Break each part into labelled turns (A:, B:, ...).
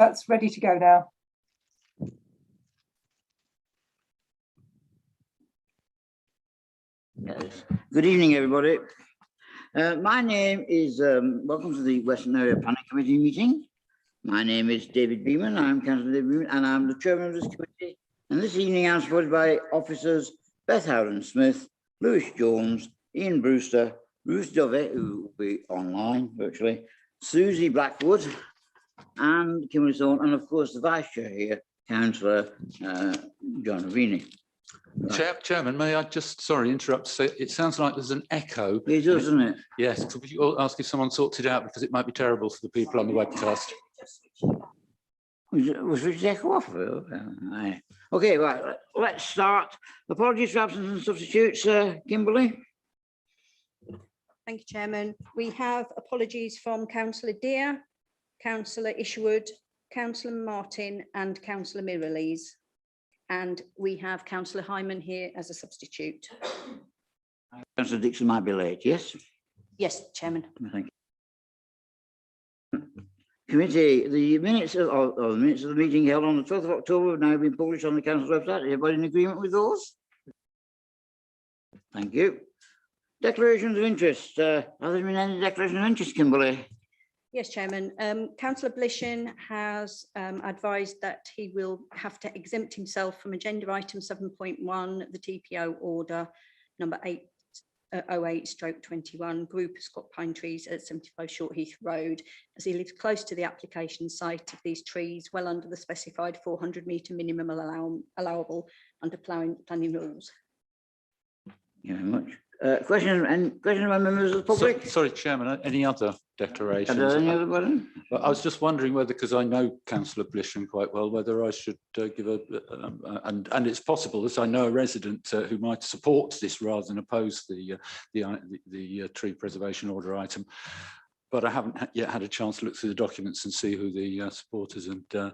A: That's ready to go now.
B: Yes. Good evening, everybody. My name is, welcome to the Western Area Planning Committee meeting. My name is David Beeman. I'm Councillor David Beeman, and I'm the chairman of this committee. And this evening I'm supported by officers Beth Howden-Smith, Lewis Jones, Ian Brewster, Ruth Dovey, who will be online virtually, Susie Blackwood, and Kimberly Thorne, and of course the vice chair here, Councillor John Ravini.
C: Right. Chairman, may I just, sorry, interrupt to say, it sounds like there's an echo.
B: It does, doesn't it?
C: Yes, could you all ask if someone sorts it out, because it might be terrible for the people on the webcast.
B: Was it echo off? Okay, right, let's start. Apologies for absence and substitutes, Kimberly.
D: Thank you, Chairman. We have apologies from Councillor Deere, Councillor Isherwood, Councillor Martin and Councillor Mirrlees. And we have Councillor Hyman here as a substitute.
B: Councillor Dixon might be late, yes?
D: Yes, Chairman.
B: Thank you. Committee, the minutes of the meeting held on the 12th of October have now been published on the council's website. Everybody in agreement with those? Thank you. Declarations of interest. Have there been any declarations of interest, Kimberly?
D: Yes, Chairman. Councillor Blishin has advised that he will have to exempt himself from agenda item 7.1, the TPO order number 808/21, group of Scott pine trees at 75 Shortheath Road, as he lives close to the application site of these trees, well under the specified 400-metre minimum allowable under planning rules.
B: Thank you very much. Questions by members of the public?
C: Sorry, Chairman, any other declarations?
B: Any other button?
C: I was just wondering whether, because I know Councillor Blishin quite well, whether I should give a, and it's possible that I know a resident who might support this rather than oppose the tree preservation order item, but I haven't yet had a chance to look through the documents and see who the supporters and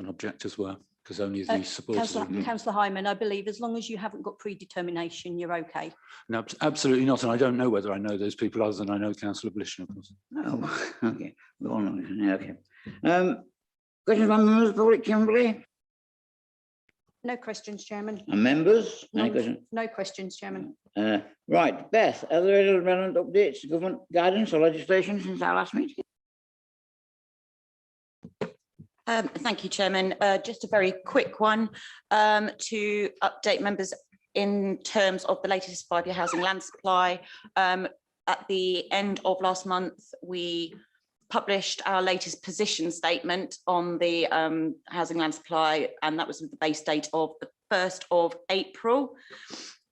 C: objectors were, because only the supporters.
D: Councillor Hyman, I believe as long as you haven't got predetermination, you're okay.
C: No, absolutely not. And I don't know whether I know those people other than I know Councillor Blishin, of course.
B: Oh, okay. We all know. Yeah, okay. Questions by members of the public, Kimberly?
D: No questions, Chairman.
B: And members? Any
D: No,
B: questions?
D: no questions, Chairman.
B: Right, Beth, are there any relevant updates to government guidance or legislation since our last meeting?
E: Thank you, Chairman. Just a very quick one to update members in terms of the latest 5-year housing land supply. At the end of last month, we published our latest position statement on the housing land supply, and that was with the base date of the 1st of April.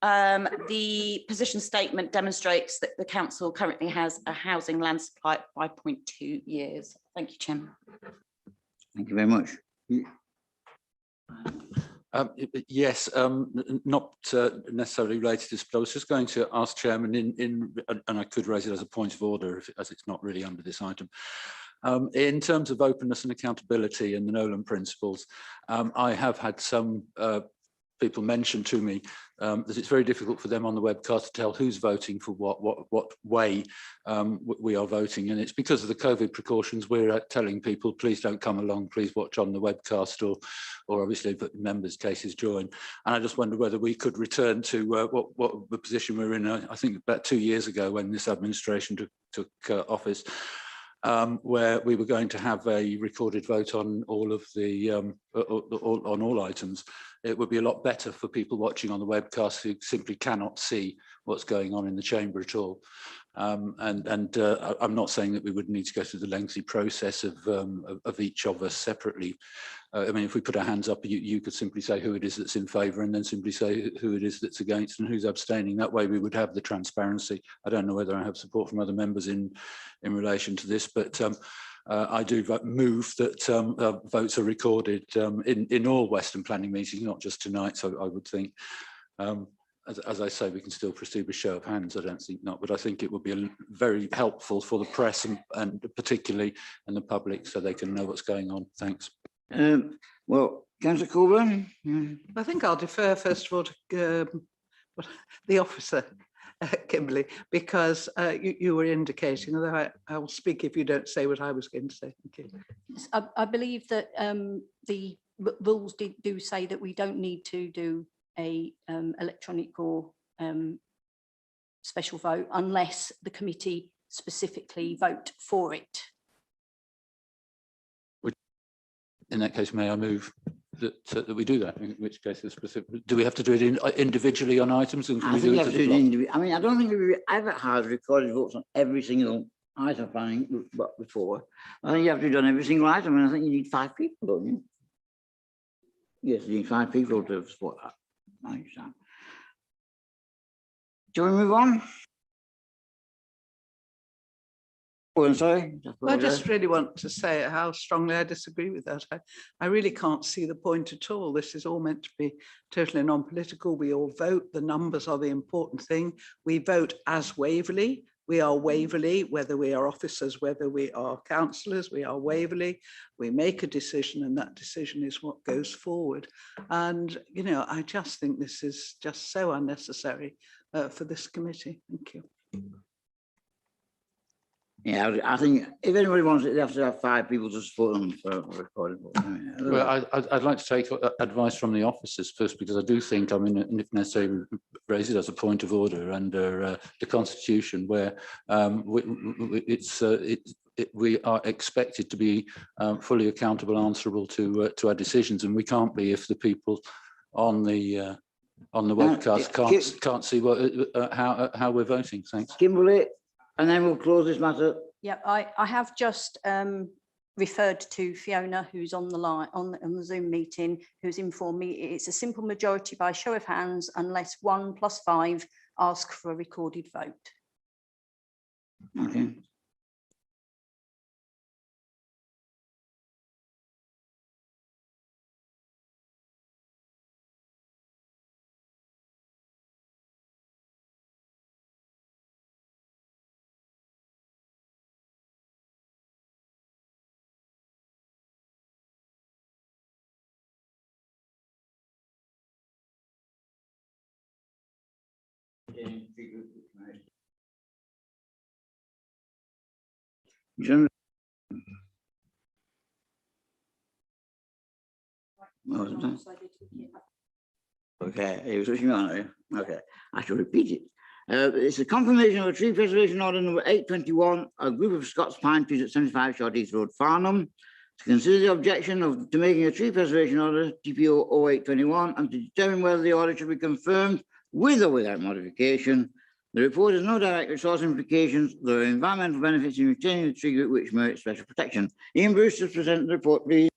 E: The position statement demonstrates that the council currently has a housing land supply of 5.2 years. Thank you, Chairman.
B: Thank you very much.
C: Yes, not necessarily related to this, but I was just going to ask Chairman, and I could raise it as a point of order, as it's not really under this item. In terms of openness and accountability and the Nolan principles, I have had some people mention to me that it's very difficult for them on the webcast to tell who's voting for what way we are voting, and it's because of the COVID precautions. We're telling people, please don't come along, please watch on the webcast, or obviously if members' cases join. And I just wonder whether we could return to what the position we were in, I think about 2 years ago when this administration took office, where we were going to have a recorded vote on all of the on all items. It would be a lot better for people watching on the webcast who simply cannot see what's going on in the chamber at all. I'm not saying that we would need to go through the lengthy process of each of us separately. I mean, if we put our hands up, you could simply say who it is that's in favour, and then simply say who it is that's against and who's abstaining. That way we would have the transparency. I don't know whether I have support from other members in relation to this, but I do move that votes are recorded in all Western planning meetings, not just tonight, so I would think. As I say, we can still proceed with show of hands. I don't think not, but I think it would be very helpful for the press and particularly in the public, so they can know what's going on. Thanks.
B: Well, Councillor Coburn.
F: I think I'll defer first of all to the officer
A: Kimberly, because you were indicating, although I will speak if you don't say what I was going to say. Thank you.
D: Yes, I believe that the rules do say that we don't need to do a electronic or special vote unless the committee specifically vote for it.
C: In that case, may I move that we do that? In which case, do we have to do it individually on items? And can
B: I
C: we
B: think
C: do
B: you
C: it
B: have
C: as
B: to
C: a
B: do it
C: block?
B: individually. I mean, I don't think we've ever had recorded votes on every single item planning before. I think you have to do it on every single item, and I think you need 5 people, don't you? Yes, you need 5 people to support that. I understand. Do we move on? Oh, I'm sorry.
A: I just really want to say how strongly I disagree with that. I really can't see the point at all. This is all meant to be totally non-political. We all vote. The numbers are the important thing. We vote as Waverley. We are Waverley, whether we are officers, whether we are councillors, we are Waverley. We make a decision, and that decision is what goes forward. And, you know, I just think this is just so unnecessary for this committee. Thank you.
B: Yeah, I think if anybody wants it, they have to have 5 people to support them for recording.
C: Well, I'd like to take advice from the officers first, because I do think, I mean, and if necessary, raise it as a point of order under the Constitution, where we are expected to be fully accountable, answerable to our decisions, and we can't be if the people on the webcast can't see what how we're voting. Thanks,
B: Kimberly, and then we'll close this matter.
D: Yeah, I have just referred to Fiona, who's on the line on the Zoom meeting, who's informed me it's a simple majority by show of hands unless 1 + 5 ask for a recorded vote.
B: Okay. John. Okay, it was switching on. Okay, I shall repeat it. It's a confirmation of a tree preservation order number 821, a group of Scots pine trees at 75 Shorteast Road, Farnham, to consider the objection to making a tree preservation order, TPO 0821, and to determine whether the order should be confirmed with or without modification. The report has no direct resource implications. There are environmental benefits in retaining the tree group which merit special protection. Ian Bruce, to present the report, please.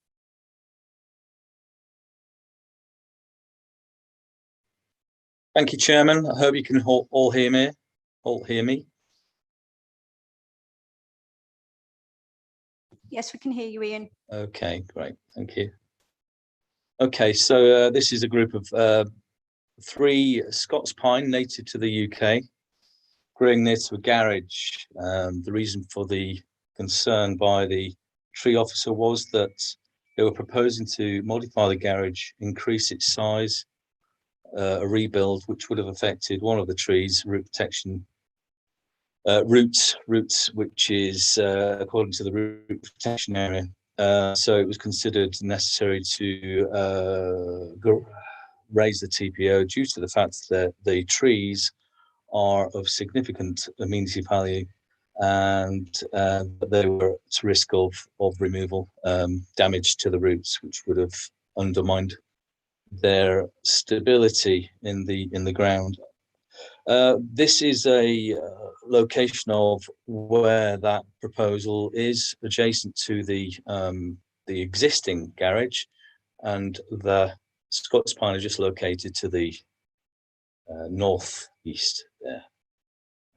F: Thank you, Chairman. I hope you can all hear me.
D: Yes, we can hear you, Ian.
F: Okay, great. Thank you. Okay, so this is a group of 3 Scots pine native to the UK, growing near to a garage. The reason for the concern by the tree officer was that they were proposing to modify the garage, increase its size, a rebuild which would have affected one of the trees' root protection roots, which is according to the root protection area. So it was considered necessary to raise the TPO due to the fact that the trees are of significant amenity value, and they were at risk of removal, damage to the roots, which would have undermined their stability in the ground. This is a location of where that proposal is, adjacent to the existing garage, and the Scots pine are just located to the northeast there.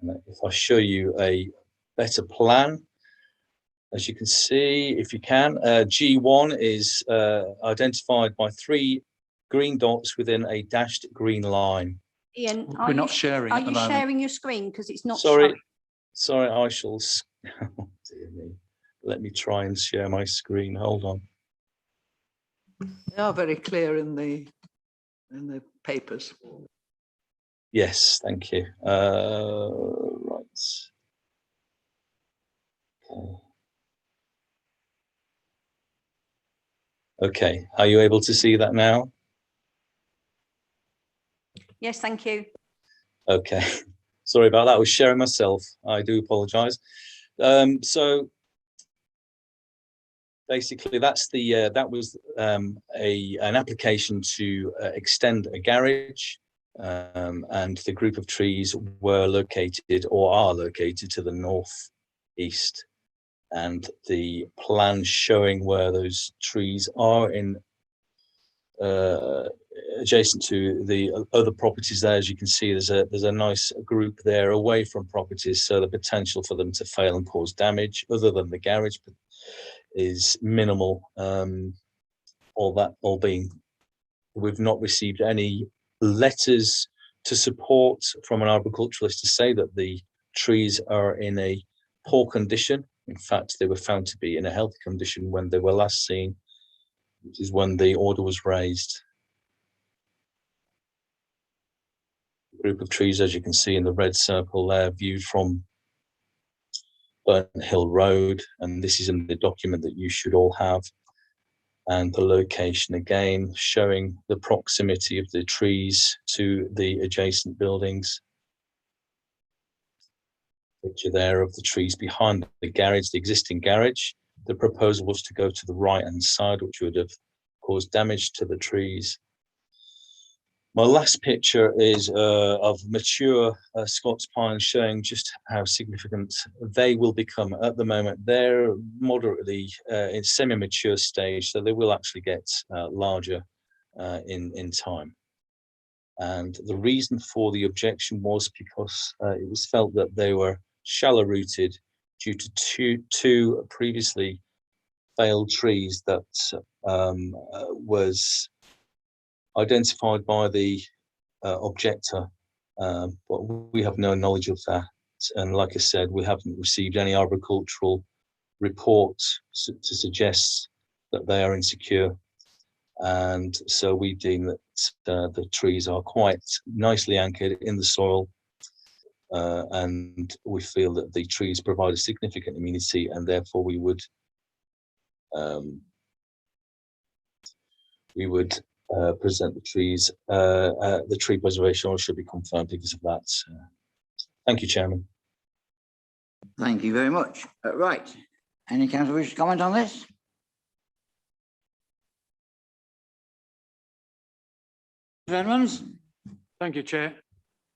F: And if I show you a better plan, as you can see, if you can, G1 is identified by 3 green dots within a dashed green line.
D: Ian,
C: we're not sharing.
D: Are you sharing your screen? Because it's not
F: Sorry,
D: showing.
F: I shall. Oh, dear me. Let me try and share my screen. Hold on.
A: They are very clear in the papers.
F: Yes, thank you. Right. Okay, are you able to see that now?
D: Yes, thank you.
F: Okay, sorry about that. I was sharing myself. I do apologise. So basically, that's the that was an application to extend a garage, and the group of trees were located or are located to the northeast, and the plan showing where those trees are in adjacent to the other properties there. As you can see, there's a nice group there away from properties, so the potential for them to fail and cause damage other than the garage is minimal. All being, we've not received any letters to support from an arboriculturalist to say that the trees are in a poor condition. In fact, they were found to be in a healthy condition when they were last seen, which is when the order was raised. Group of trees, as you can see in the red circle there, viewed from Burnt Hill Road, and this is in the document that you should all have. And the location again, showing the proximity of the trees to the adjacent buildings. Picture there of the trees behind the garage, the existing garage. The proposal was to go to the right-hand side, which would have caused damage to the trees. My last picture is of mature Scots pines, showing just how significant they will become. At the moment, they're moderately in semi-mature stage, so they will actually get larger in time. And the reason for the objection was because it was felt that they were shallow rooted due to two previously failed trees that was identified by the objector, but we have no knowledge of that. And like I said, we haven't received any arboricultural reports to suggest that they are insecure. And so we deem that the trees are quite nicely anchored in the soil, and we feel that the trees provide a significant immunity, and therefore we would present the trees. The tree preservation order should be confirmed because of that. Thank you, Chairman.
B: Thank you very much. Right. Any councillor wish to comment on this? Edmonds?
G: Thank you, Chair.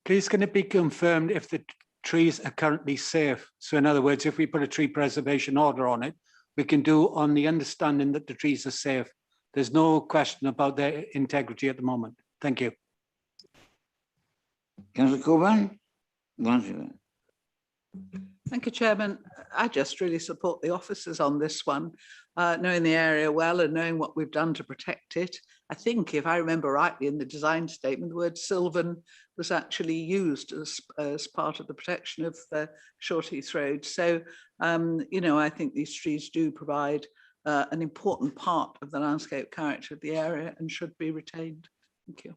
G: Please, can it be confirmed if the trees are currently safe? So in other words, if we put a tree preservation order on it, we can do on the understanding that the trees are safe. There's no question about their integrity at the moment. Thank you.
B: Councillor Coburn?
A: Thank you, Chairman. I just really support the officers on this one, knowing the area well and knowing what we've done to protect it. I think, if I remember rightly, in the design statement, the word sylvan was actually used as part of the protection of Short Heath Road. So, you know, I think these trees do provide an important part of the landscape character of the area and should be retained. Thank you.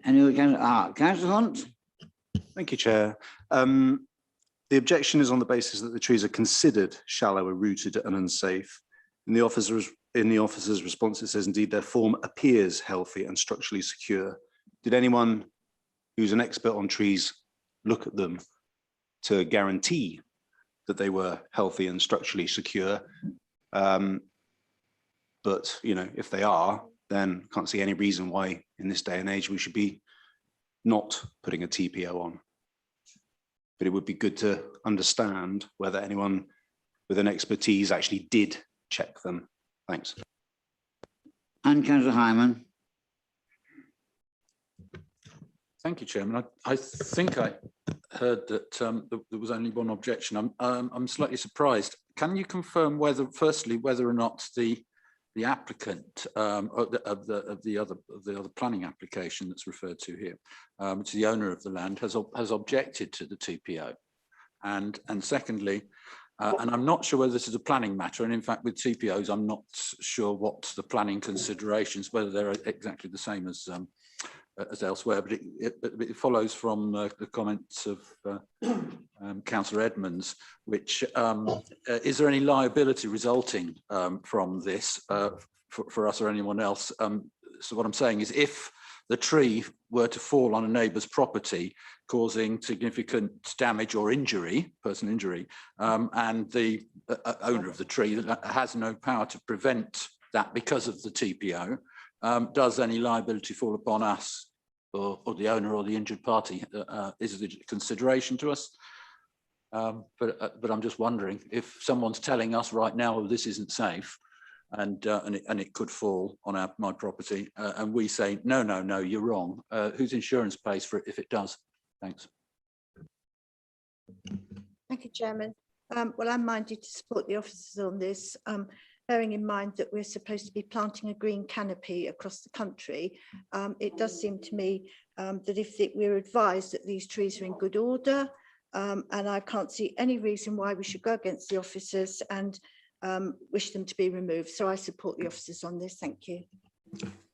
B: Any other councillor? Councillor Hunt?
H: Thank you, Chair. The objection is on the basis that the trees are considered shallow, rooted and unsafe. In the officer's response, it says, indeed, their form appears healthy and structurally secure. Did anyone who's an expert on trees look at them to guarantee that they were healthy and structurally secure? But, you know, if they are, then can't see any reason why in this day and age we should be not putting a TPO on. But it would be good to understand whether anyone with an expertise actually did check them. Thanks.
B: And Councillor Hyman?
C: Thank you, Chairman. I think I heard that there was only one objection. I'm slightly surprised. Can you confirm whether, firstly, whether or not the applicant of the other planning application that's referred to here, to the owner of the land, has objected to the TPO, and secondly, and I'm not sure whether this is a planning matter, and in fact with TPOs I'm not sure what the planning considerations, whether they're exactly the same as as elsewhere, but it follows from the comments of Councillor Edmonds, which is there any liability resulting from this for us or anyone else? So what I'm saying is, if the tree were to fall on a neighbour's property, causing significant damage or injury, personal injury, and the owner of the tree has no power to prevent that because of the TPO, does any liability fall upon us or the owner or the injured party? Is it a consideration to us? But I'm just wondering if someone's telling us right now, oh, this isn't safe, and it could fall on my property, and we say, no, you're wrong. Whose insurance pays for it if it does? Thanks.
I: Thank you, Chairman. Well, I'm minded to support the officers on this, bearing in mind that we're supposed to be planting a green canopy across the country. It does seem to me that if we're advised that these trees are in good order, and I can't see any reason why we should go against the officers and wish them to be removed. So I support the officers on this. Thank you.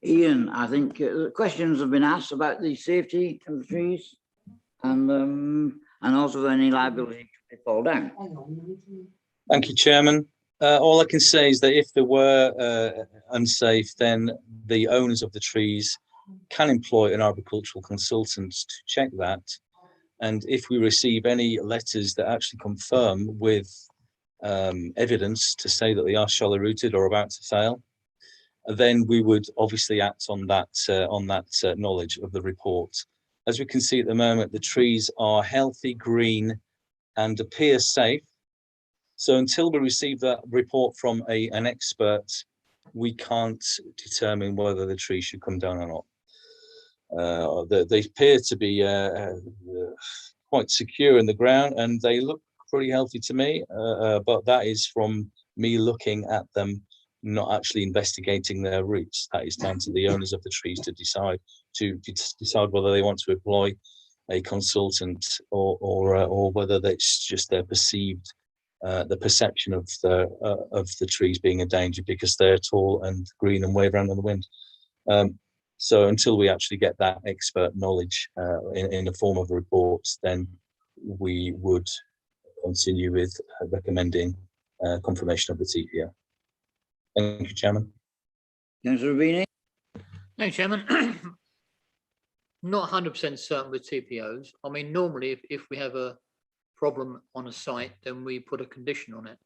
B: Ian, I think questions have been asked about the safety of the trees and also any liability if they fall down.
F: Thank you, Chairman. All I can say is that if they were unsafe, then the owners of the trees can employ an arboricultural consultant to check that. And if we receive any letters that actually confirm with evidence to say that they are shallow rooted or about to fail, then we would obviously act on that knowledge of the report. As we can see at the moment, the trees are healthy, green, and appear safe. So until we receive that report from an expert, we can't determine whether the tree should come down or not. They appear to be quite secure in the ground, and they look pretty healthy to me, but that is from me looking at them, not actually investigating their roots. That is down to the owners of the trees to decide whether they want to employ a consultant or whether it's just their perceived the perception of the trees being a danger because they're tall and green and wave around in the wind. So until we actually get that expert knowledge in the form of a report, then we would continue with recommending confirmation of the TPO. Thank you, Chairman.
B: Councillor Ravini?
J: No, Chairman. Not 100% certain with TPOs. I mean, normally if we have a problem on a site, then we put a condition on it.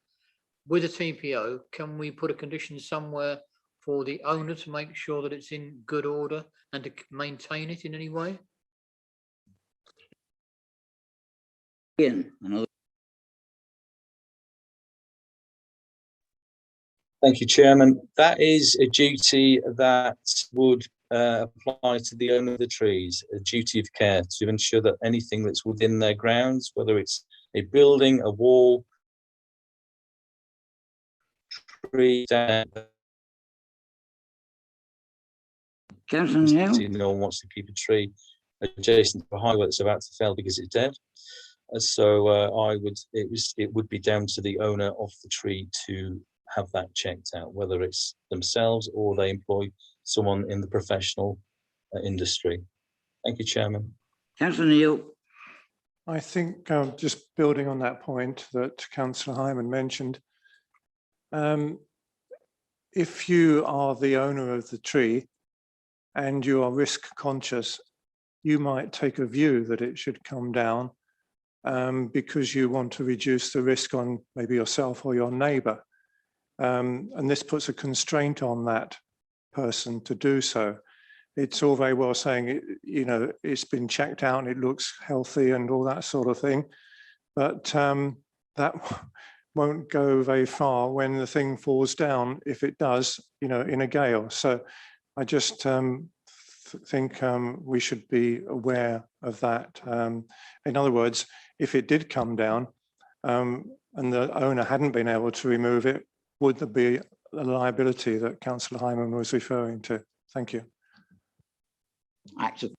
J: With a TPO, can we put a condition somewhere for the owner to make sure that it's in good order and to maintain it in any way?
B: Ian, another.
F: Thank you, Chairman. That is a duty that would apply to the owner of the trees, a duty of care to ensure that anything that's within their grounds, whether it's a building, a wall, tree, no one wants to keep a tree adjacent to a highway that's about to fail because it's dead. So it would be down to the owner of the tree to have that checked out, whether it's themselves or they employ someone in the professional industry. Thank you, Chairman.
B: Councillor Neil.
K: I think just building on that point that Councillor Hyman mentioned, if you are the owner of the tree and you are risk conscious, you might take a view that it should come down because you want to reduce the risk on maybe yourself or your neighbour. And this puts a constraint on that person to do so. It's all very well saying, it's been checked out and it looks healthy and all that sort of thing, but that won't go very far when the thing falls down, if it does, in a gale. So I just think we should be aware of that. In other words, if it did come down and the owner hadn't been able to remove it, would there be a liability that Councillor Hyman was referring to? Thank you.
B: Actually,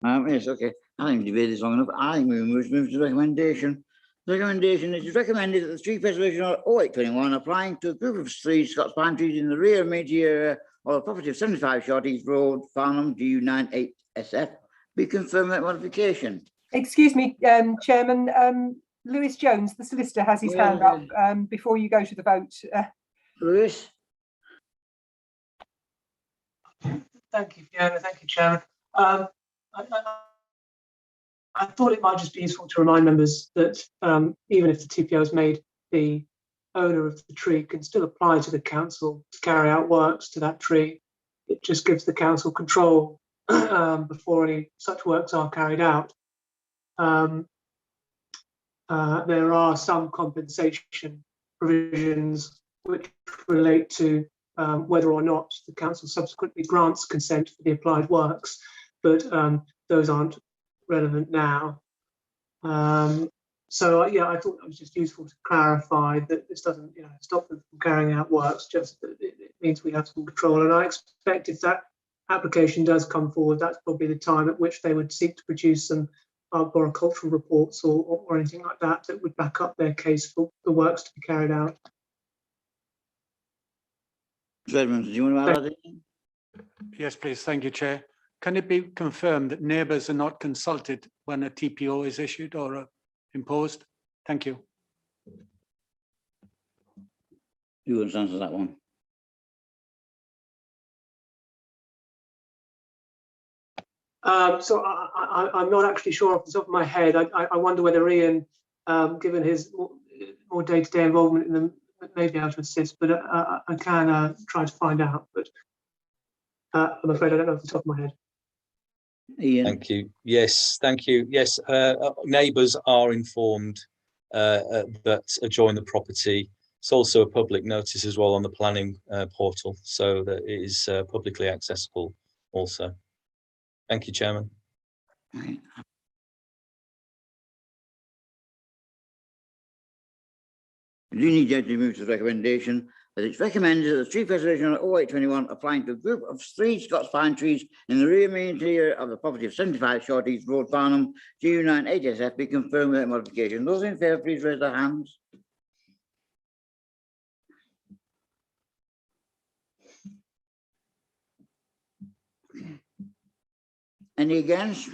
B: yes, okay. I think we've debated this long enough. I think we move to the recommendation. The recommendation is recommended that the Tree Preservation Order 0821 applying to a group of 3 Scots pine trees in the rear Meiji area on the property of 75 Shorties Road, Farnham, GU98SF, be confirmed that modification.
L: Excuse me, Chairman, Lewis Jones, the solicitor, has his hand up before you go to the vote.
B: Lewis?
M: Thank you, Fiona. Thank you, Chairman. I thought it might just be useful to remind members that even if the TPO is made, the owner of the tree can still apply to the council to carry out works to that tree. It just gives the council control before any such works are carried out. There are some compensation provisions which relate to whether or not the council subsequently grants consent for the applied works, but those aren't relevant now. So yeah, I thought it was just useful to clarify that this doesn't, stop them from carrying out works, just that it means we have some control. And I expect if that application does come forward, that's probably the time at which they would seek to produce some arboricultural reports or anything like that that would back up their case for the works to be carried out.
B: Redmond, do you want to add anything?
G: Yes, please. Thank you, Chair. Can it be confirmed that neighbours are not consulted when a TPO is issued or imposed? Thank you.
B: You want to answer that one?
M: So I'm not actually sure off the top of my head. I wonder whether Ian, given his more day-to-day involvement in them, may be able to assist, but I can try to find out. But I'm afraid I don't know off the top of my head.
B: Ian.
F: Thank you. Yes, thank you. Yes, neighbours are informed that adjoin the property. It's also a public notice as well on the planning portal, so that it is publicly accessible also. Thank you, Chairman.
B: Right. The Union Judge moves to the recommendation that it's recommended that the tree preservation order 0821 applying to a group of 3 Scots pine trees in the rear main interior of the property of 75 Shorties Road, Farnham, GU98SF be confirmed without modification. Those in favour, please raise their hands. Any against?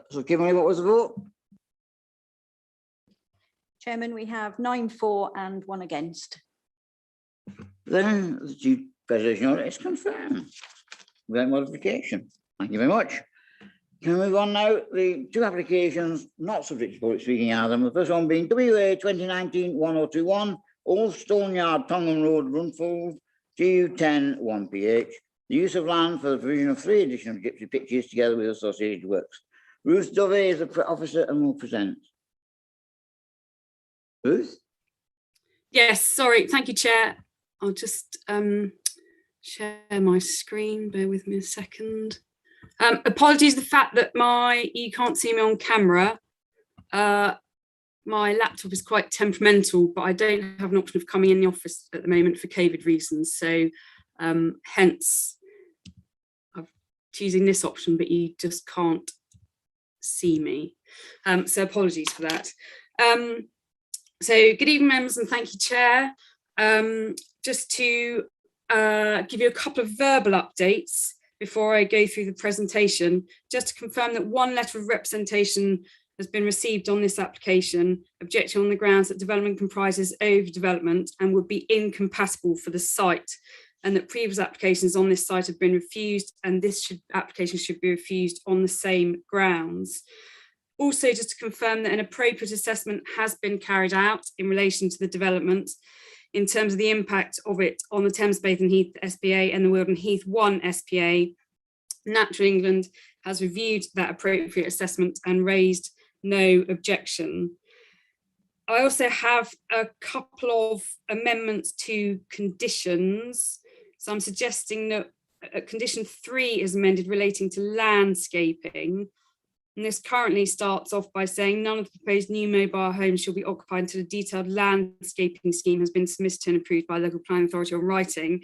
B: So, Kimberly, what was the vote?
D: Chairman, we have 9 for and 1 against.
B: Then the tree preservation order is confirmed without modification. Thank you very much. Can we move on now? The 2 applications not subject to public speaking are them. The first one being WA 2019-1021, Old Stone Yard, Tongham Road, Runfold, GU10 1PH. The use of land for the provision of 3 additional gypsy pitches together with associated works. Ruth Dovey is the officer and will present. Ruth?
N: Yes, sorry. Thank you, Chair. I'll just share my screen. Bear with me a second. Apologies the fact that you can't see me on camera. My laptop is quite temperamental, but I don't have an option of coming in the office at the moment for COVID reasons. So hence I'm choosing this option, but you just can't see me. So apologies for that. So good evening, members, and thank you, Chair. Just to give you a couple of verbal updates before I go through the presentation, just to confirm that 1 letter of representation has been received on this application, objecting on the grounds that development comprises overdevelopment and would be incompatible for the site, and that previous applications on this site have been refused, and this application should be refused on the same grounds. Also, just to confirm that an appropriate assessment has been carried out in relation to the development in terms of the impact of it on the Thames Basin Heath SPA and the Wilden Heath 1 SPA. Natural England has reviewed that appropriate assessment and raised no objection. I also have a couple of amendments to conditions. So I'm suggesting that condition 3 is amended relating to landscaping. And this currently starts off by saying none of the proposed new mobile homes shall be occupied until a detailed landscaping scheme has been submitted and approved by the local planning authority on writing.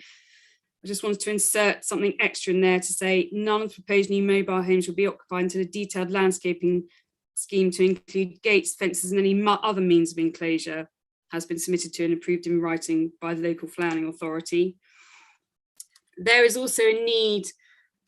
N: I just wanted to insert something extra in there to say none of the proposed new mobile homes will be occupied until a detailed landscaping scheme to include gates, fences and any other means of enclosure has been submitted to and approved in writing by the local planning authority. There is also a need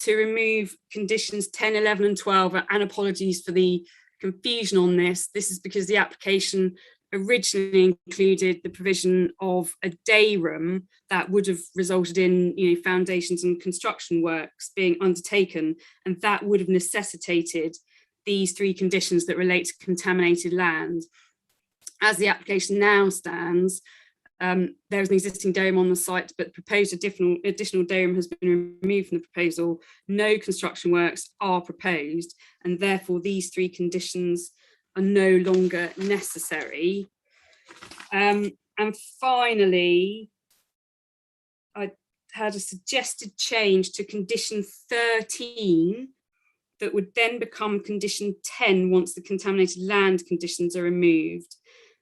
N: to remove conditions 10, 11 and 12, and apologies for the confusion on this. This is because the application originally included the provision of a day room that would have resulted in, you know, foundations and construction works being undertaken, and that would have necessitated these 3 conditions that relate to contaminated land. As the application now stands, there is an existing dome on the site, but the proposed additional dome has been removed from the proposal. No construction works are proposed, and therefore these 3 conditions are no longer necessary. And finally, I had a suggested change to condition 13 that would then become condition 10 once the contaminated land conditions are removed.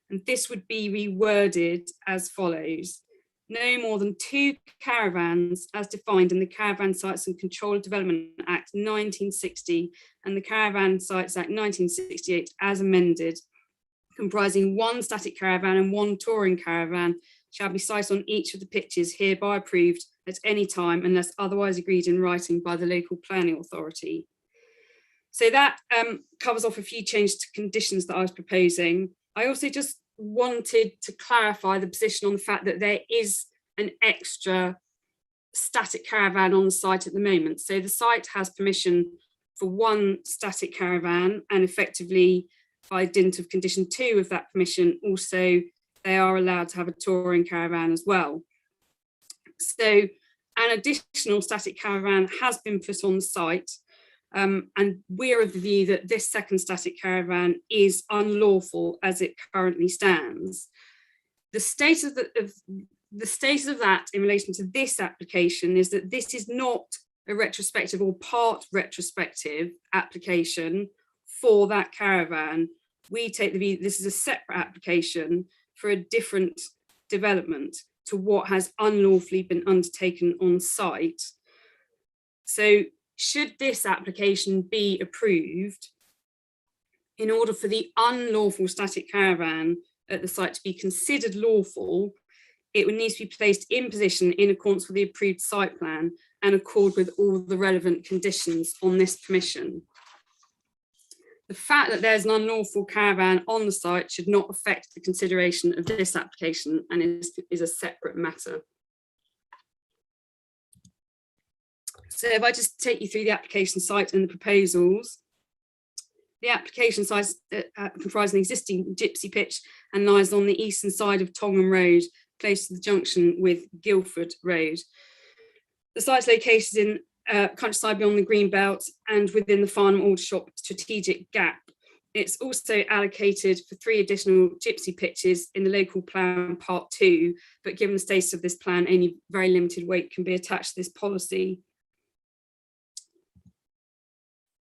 N: And this would be reworded as follows: no more than 2 caravans as defined in the Caravan Sites and Control Development Act 1960 and the Caravan Sites Act 1968 as amended, comprising 1 static caravan and 1 touring caravan, shall be sited on each of the pitches hereby approved at any time unless otherwise agreed in writing by the local planning authority. So that covers off a few changes to conditions that I was proposing. I also just wanted to clarify the position on the fact that there is an extra static caravan on the site at the moment. So the site has permission for 1 static caravan, and effectively by dint of condition 2 of that permission, also they are allowed to have a touring caravan as well. So an additional static caravan has been put on the site. And we're of the view that this second static caravan is unlawful as it currently stands. The status of that in relation to this application is that this is not a retrospective or part retrospective application for that caravan. We take the view that this is a separate application for a different development to what has unlawfully been undertaken on site. So should this application be approved, in order for the unlawful static caravan at the site to be considered lawful, it would need to be placed in position in accordance with the approved site plan and accord with all the relevant conditions on this permission. The fact that there's an unlawful caravan on the site should not affect the consideration of this application and is a separate matter. So if I just take you through the application site and the proposals. The application site comprises an existing gypsy pitch and lies on the eastern side of Tongham Road, close to the junction with Guildford Road. The site's located in countryside beyond the Greenbelt and within the Farnham Aldershot strategic gap. It's also allocated for 3 additional gypsy pitches in the local plan part 2, but given the status of this plan, only very limited weight can be attached to this policy.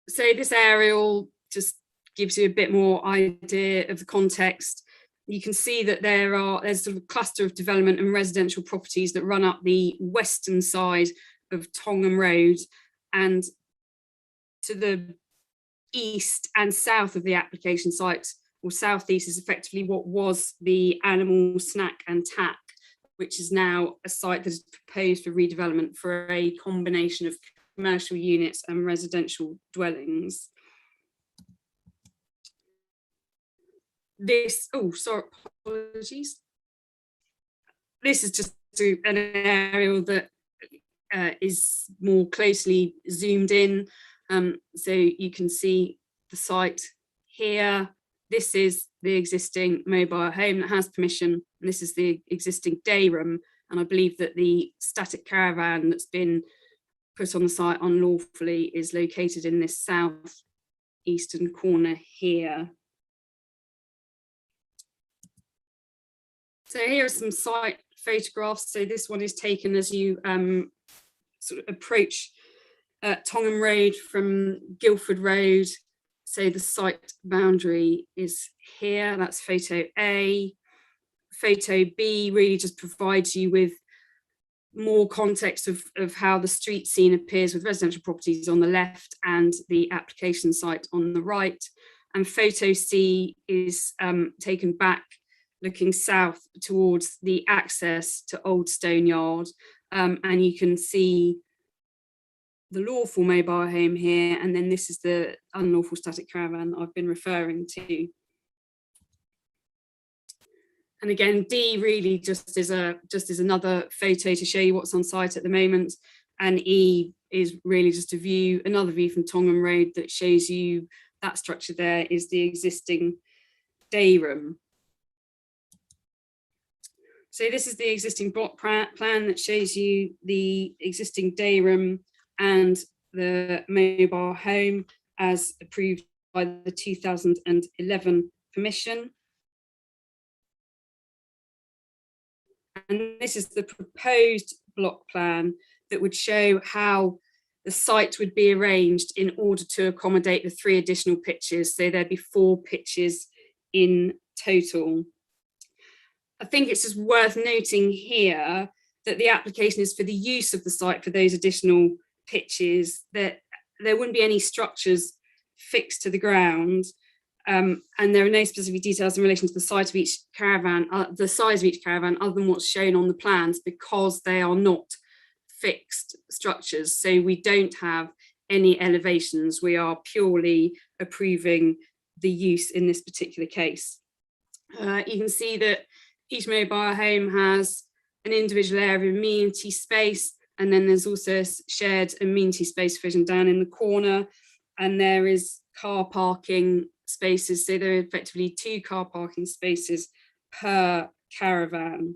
N: So this aerial just gives you a bit more idea of the context. You can see that there's sort of a cluster of development and residential properties that run up the western side of Tongham Road, and to the east and south of the application site, or southeast, is effectively what was the Animal Snack and Tack, which is now a site that is proposed for redevelopment for a combination of commercial units and residential dwellings. Apologies. This is just an aerial that is more closely zoomed in. So you can see the site here. This is the existing mobile home that has permission, and this is the existing day room. And I believe that the static caravan that's been put on the site unlawfully is located in this south eastern corner here. So here are some site photographs. So this one is taken as you sort of approach Tongham Road from Guildford Road. So the site boundary is here. That's photo A. Photo B really just provides you with more context of how the street scene appears with residential properties on the left and the application site on the right. And photo C is taken back looking south towards the access to Old Stone Yard. And you can see the lawful mobile home here, and then this is the unlawful static caravan I've been referring to. And again, D really just is another photo to show you what's on site at the moment. And E is really just another view from Tongham Road that shows you that structure there is the existing day room. So this is the existing block plan that shows you the existing day room and the mobile home as approved by the 2011 Commission. And this is the proposed block plan that would show how the site would be arranged in order to accommodate the 3 additional pitches. So there'd be 4 pitches in total. I think it's just worth noting here that the application is for the use of the site for those additional pitches, that there wouldn't be any structures fixed to the ground. And there are no specific details in relation to the size of each caravan, other than what's shown on the plans, because they are not fixed structures. So we don't have any elevations. We are purely approving the use in this particular case. You can see that each mobile home has an individual area of amenity space, and then there's also a shared amenity space provision down in the corner, and there is car parking spaces. So there are effectively 2 car parking spaces per caravan.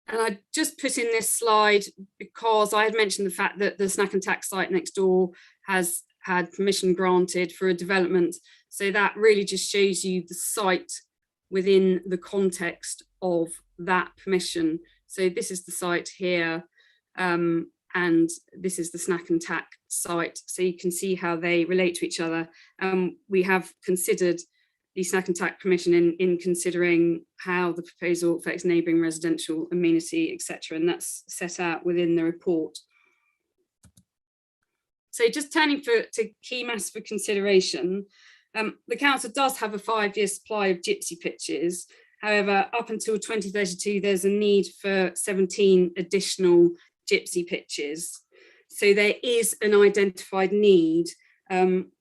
N: And I just put in this slide because I had mentioned the fact that the snack and tax site next door has had permission granted for a development. So that really just shows you the site within the context of that permission. So this is the site here, and this is the snack and tack site. So you can see how they relate to each other. We have considered the snack and tack permission in considering how the proposal affects neighbouring residential amenity, etc. And that's set out within the report. So just turning to key matters for consideration, the council does have a 5-year supply of gypsy pitches. However, up until 2032, there's a need for 17 additional gypsy pitches. So there is an identified need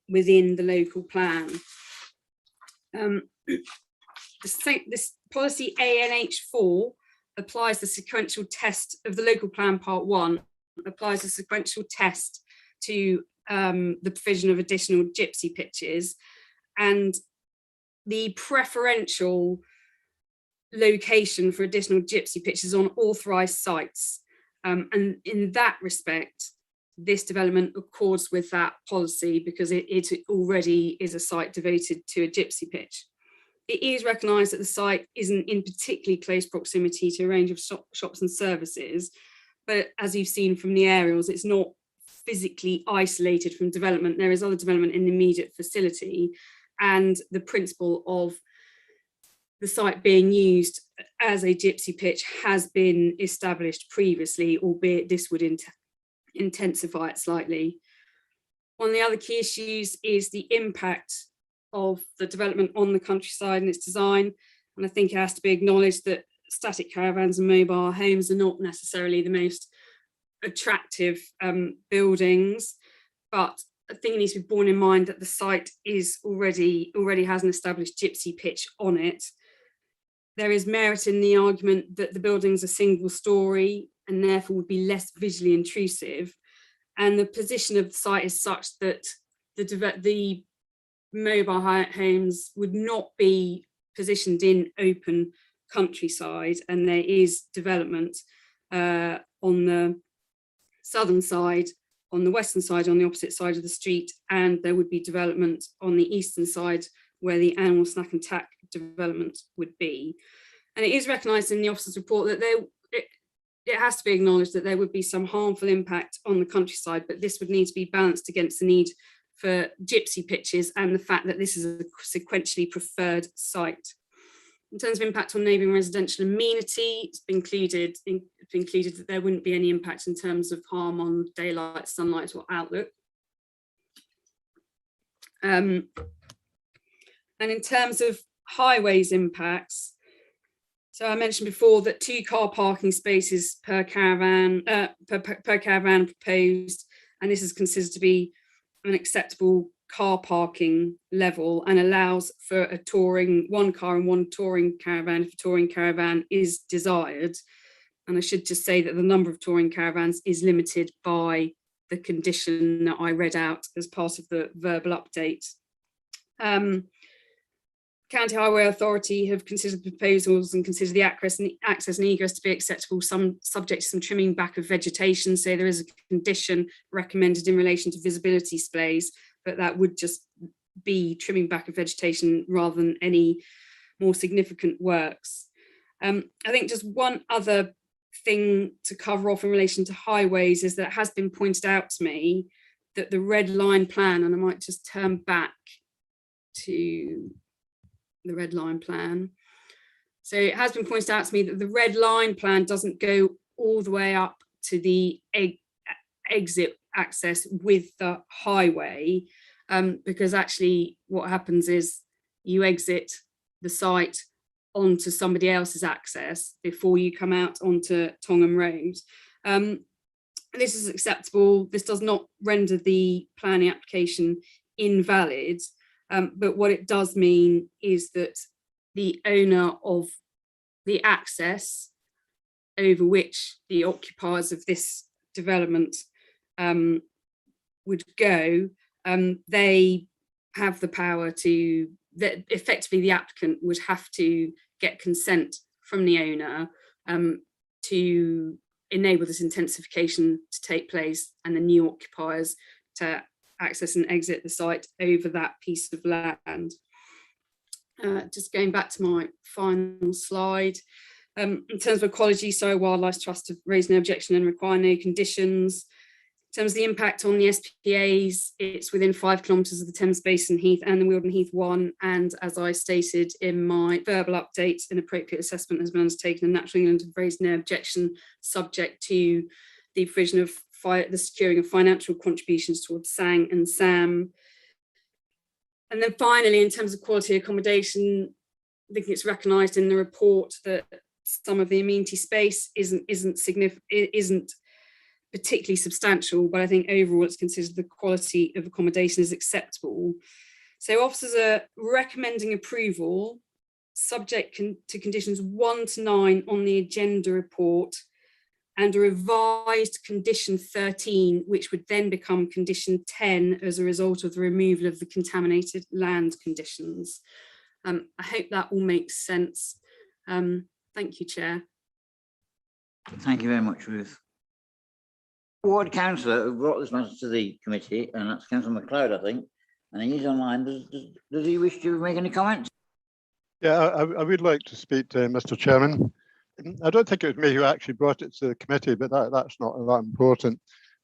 N: within the local plan. This policy ANH4 applies the sequential test of the local plan part 1, applies a sequential test to the provision of additional gypsy pitches, and the preferential location for additional gypsy pitches on authorised sites. And in that respect, this development accords with that policy because it already is a site devoted to a gypsy pitch. It is recognised that the site isn't in particularly close proximity to a range of shops and services, but as you've seen from the aerials, it's not physically isolated from development. There is other development in the immediate vicinity, and the principle of the site being used as a gypsy pitch has been established previously, albeit this would intensify it slightly. One of the other key issues is the impact of the development on the countryside and its design. And I think it has to be acknowledged that static caravans and mobile homes are not necessarily the most attractive buildings, but I think it needs to be borne in mind that the site is already has an established gypsy pitch on it. There is merit in the argument that the buildings are single story and therefore would be less visually intrusive. And the position of the site is such that the mobile homes would not be positioned in open countryside, and there is development on the southern side, on the western side, on the opposite side of the street, and there would be development on the eastern side where the animal snack and tack development would be. And it is recognised in the officer's report that it has to be acknowledged that there would be some harmful impact on the countryside, but this would need to be balanced against the need for gypsy pitches and the fact that this is a sequentially preferred site. In terms of impact on neighbouring residential amenity, it's been included that there wouldn't be any impact in terms of harm on daylight, sunlight or outlook. And in terms of highways impacts, so I mentioned before that 2 car parking spaces per caravan per caravan proposed, and this is considered to be an acceptable car parking level and allows for a touring, 1 car and 1 touring caravan if a touring caravan is desired. And I should just say that the number of touring caravans is limited by the condition that I read out as part of the verbal update. County Highway Authority have considered proposals and considered the access and egress to be acceptable, some subject to some trimming back of vegetation. So there is a condition recommended in relation to visibility displays, but that would just be trimming back of vegetation rather than any more significant works. I think just one other thing to cover off in relation to highways is that it has been pointed out to me that the red line plan, and I might just turn back to the red line plan. So it has been pointed out to me that the red line plan doesn't go all the way up to the exit access with the highway, because actually what happens is you exit the site onto somebody else's access before you come out onto Tongham Road. This is acceptable. This does not render the planning application invalid, but what it does mean is that the owner of the access over which the occupiers of this development would go, they have the power to, that effectively the applicant would have to get consent from the owner to enable this intensification to take place and the new occupiers to access and exit the site over that piece of land. Just going back to my final slide, in terms of ecology, so Wildlife Trust have raised no objection and require no conditions. In terms of the impact on the SPAs, it's within 5 kilometres of the Thames Basin Heath and the Wealden Heath 1, and as I stated in my verbal update, an appropriate assessment has been undertaken, and Natural England have raised no objection, subject to the provision of the securing of financial contributions towards SANG and SAM. And then finally, in terms of quality accommodation, I think it's recognised in the report that some of the amenity space isn't particularly substantial, but I think overall it's considered the quality of accommodation is acceptable. So officers are recommending approval subject to conditions 1 to 9 on the agenda report, and a revised condition 13, which would then become condition 10 as a result of the removal of the contaminated land conditions. I hope that all makes sense. Thank you, Chair.
B: Thank you very much, Ruth. Ward councillor who brought this matter to the committee, and that's Councillor MacLeod, I think, and he's online. Does he wish to make any comments?
O: Yeah, I would like to speak to Mr. Chairman. I don't think it was me who actually brought it to the committee, but that's not that important.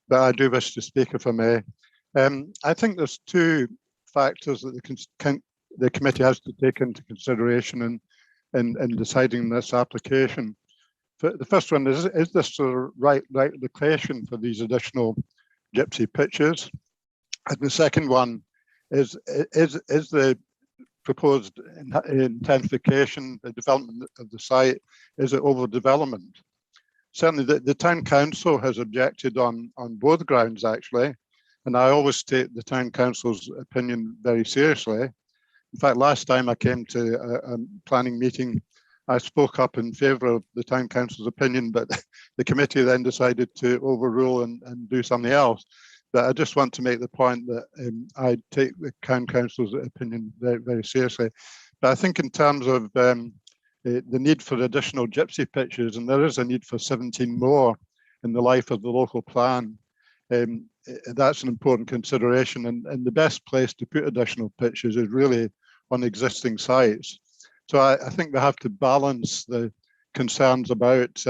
O: But I do wish to speak, if I may. I think there's 2 factors that the committee has to take into consideration in deciding this application. The first one is this the right location for these additional gypsy pitches? And the second one is the proposed intensification, the development of the site, is it overdevelopment? Certainly the town council has objected on both grounds, actually, and I always take the town council's opinion very seriously. In fact, last time I came to a planning meeting, I spoke up in favour of the town council's opinion, but the committee then decided to overrule and do something else. But I just want to make the point that I take the town council's opinion very, very seriously. But I think in terms of the need for additional gypsy pitches, and there is a need for 17 more in the life of the local plan, that's an important consideration. And the best place to put additional pitches is really on existing sites. So I think we have to balance the concerns about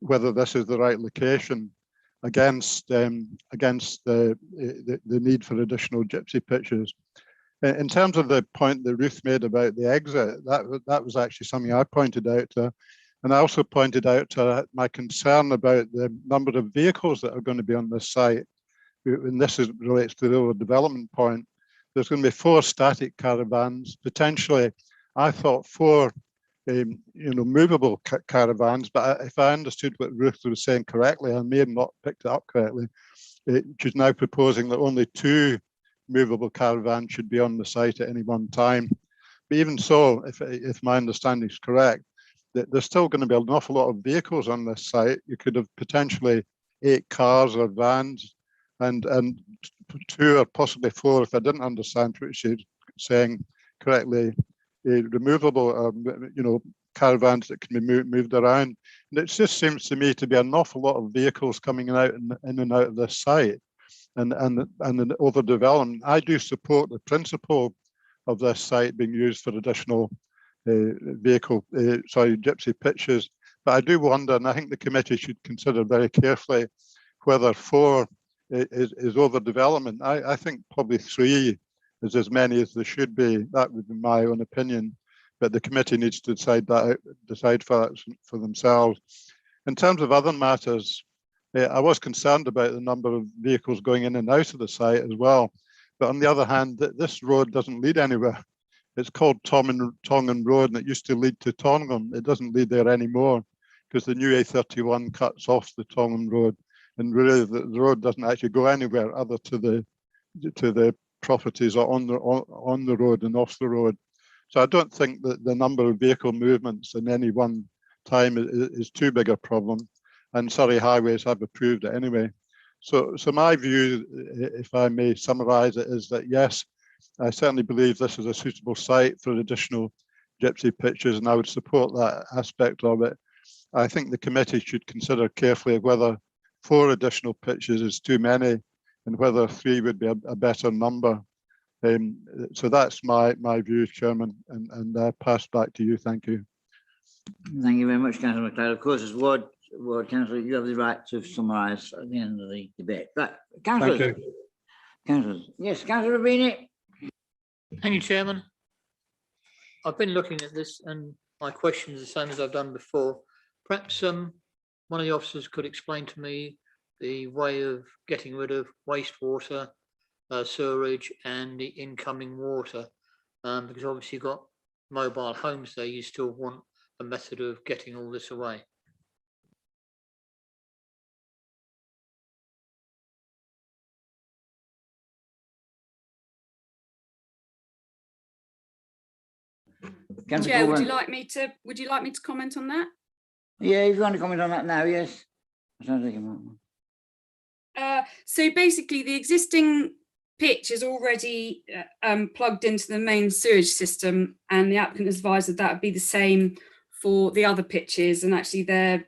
O: whether this is the right location against the need for additional gypsy pitches. In terms of the point that Ruth made about the exit, that was actually something I pointed out to her. And I also pointed out my concern about the number of vehicles that are going to be on this site. And this relates to the overdevelopment point. There's going to be 4 static caravans, potentially, I thought 4 movable caravans, but if I understood what Ruth was saying correctly, I may have not picked it up correctly. She's now proposing that only 2 movable caravans should be on the site at any one time. But even so, if my understanding is correct, there's still going to be an awful lot of vehicles on this site. You could have potentially 8 cars or vans, and 2 or possibly 4, if I didn't understand what she's saying correctly, removable, caravans that can be moved around. And it just seems to me to be an awful lot of vehicles coming out in and out of this site, and the overdevelopment. I do support the principle of this site being used for additional gypsy pitches, but I do wonder, and I think the committee should consider very carefully whether 4 is overdevelopment. I think probably 3 is as many as there should be. That would be my own opinion, but the committee needs to decide for themselves. In terms of other matters, I was concerned about the number of vehicles going in and out of the site as well. But on the other hand, this road doesn't lead anywhere. It's called Tongan Road, and it used to lead to Tongan. It doesn't lead there anymore because the new A31 cuts off the Tongan Road, and really the road doesn't actually go anywhere other to the properties on the road and off the road. So I don't think that the number of vehicle movements in any one time is too big a problem, and Surrey Highways have approved it anyway. So my view, if I may summarise it, is that yes, I certainly believe this is a suitable site for additional gypsy pitches, and I would support that aspect of it. I think the committee should consider carefully whether 4 additional pitches is too many and whether 3 would be a better number. So that's my view, Chairman, and I pass back to you. Thank you.
B: Thank you very much, Councillor McLeod. Of course, as Ward Councillor, you have the right to summarise at the end of the debate. Right, Councillors. Councillors. Yes, Councillor Rabini.
J: Thank you, Chairman. I've been looking at this and my question is the same as I've done before. Perhaps one of the officers could explain to me the way of getting rid of wastewater, sewerage and the incoming water, because obviously you've got mobile homes there, you still want a method of getting all this away.
N: Chair, would you like me to comment on that?
B: Yeah, if you want to comment on that now, yes.
N: So basically the existing pitch is already plugged into the main sewage system, and the applicant has advised that that would be the same for the other pitches, and actually it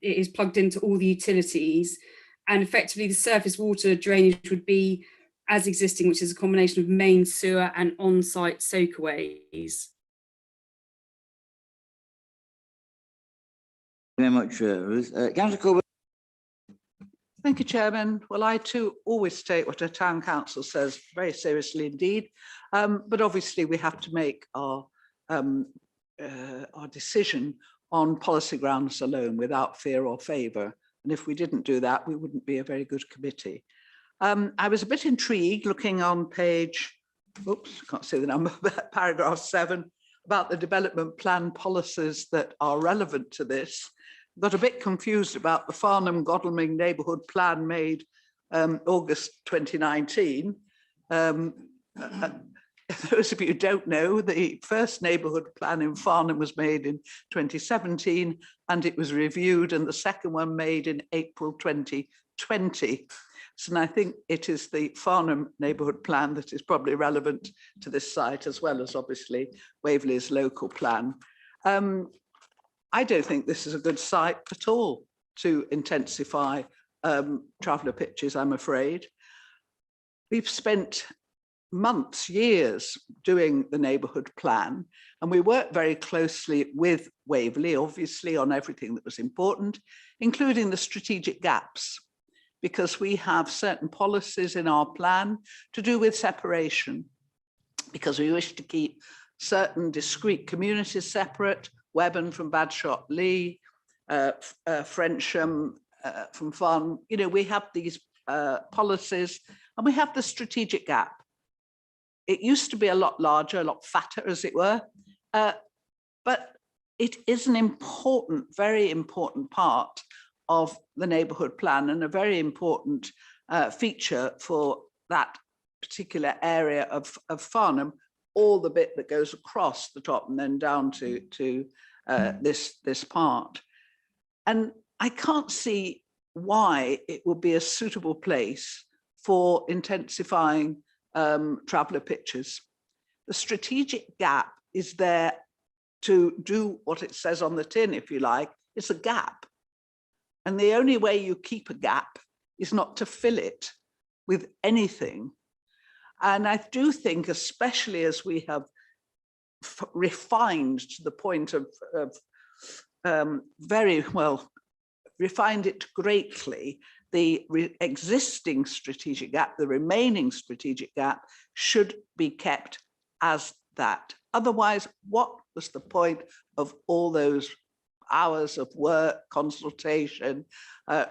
N: is plugged into all the utilities, and effectively the surface water drainage would be as existing, which is a combination of main sewer and on-site soakaways.
B: Very much, Ruth. Councillor Corbett.
A: Thank you, Chairman. Well, I too always take what a town council says very seriously indeed, but obviously we have to make our decision on policy grounds alone without fear or favour. And if we didn't do that, we wouldn't be a very good committee. I was a bit intrigued looking on page, oops, can't see the number, but paragraph 7, about the development plan policies that are relevant to this. Got a bit confused about the Farnham Godalming neighbourhood plan made August 2019. Those of you who don't know, the first neighbourhood plan in Farnham was made in 2017 and it was reviewed, and the second one made in April 2020. So I think it is the Farnham neighbourhood plan that is probably relevant to this site, as well as obviously Waverley's local plan. I don't think this is a good site at all to intensify traveller pitches, I'm afraid. We've spent months, years doing the neighbourhood plan, and we worked very closely with Waverley, obviously, on everything that was important, including the strategic gaps, because we have certain policies in our plan to do with separation. because we wish to keep certain discrete communities separate, Webburn from Badshot Lee, Frensham from Farn. You know, we have these policies, and we have the strategic gap. It used to be a lot larger, a lot fatter, as it were, but it is an important, very important part of the neighbourhood plan and a very important feature for that particular area of Farnham, all the bit that goes across the top and then down to this part. And I can't see why it would be a suitable place for intensifying traveller pitches. The strategic gap is there to do what it says on the tin, if you like. It's a gap. And the only way you keep a gap is not to fill it with anything. And I do think, especially as we have refined to the point of very well, refined it greatly, the existing strategic gap, the remaining strategic gap, should be kept as that. Otherwise, what was the point of all those hours of work, consultation,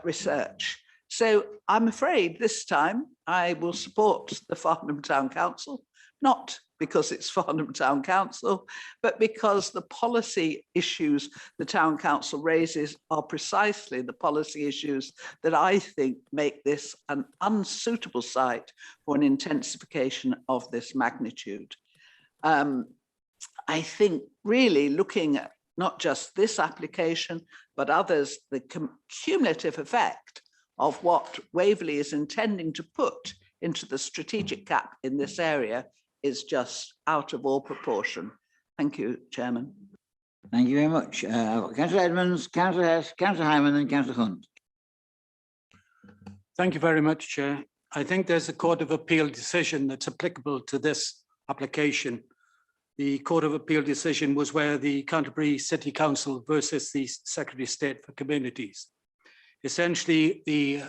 A: research? So I'm afraid this time I will support the Farnham Town Council, not because it's Farnham Town Council, but because the policy issues the Town Council raises are precisely the policy issues that I think make this an unsuitable site for an intensification of this magnitude. I think really looking at not just this application, but others, the cumulative effect of what Waverley is intending to put into the strategic gap in this area is just out of all proportion. Thank you, Chairman.
B: Thank you very much. Councillor Edmonds, Councillor Hess, Councillor Hyman and Councillor Hunt.
G: Thank you very much, Chair. I think there's a Court of Appeal decision that's applicable to this application. The Court of Appeal decision was where the Canterbury City Council versus the Secretary of State for Communities. Essentially, the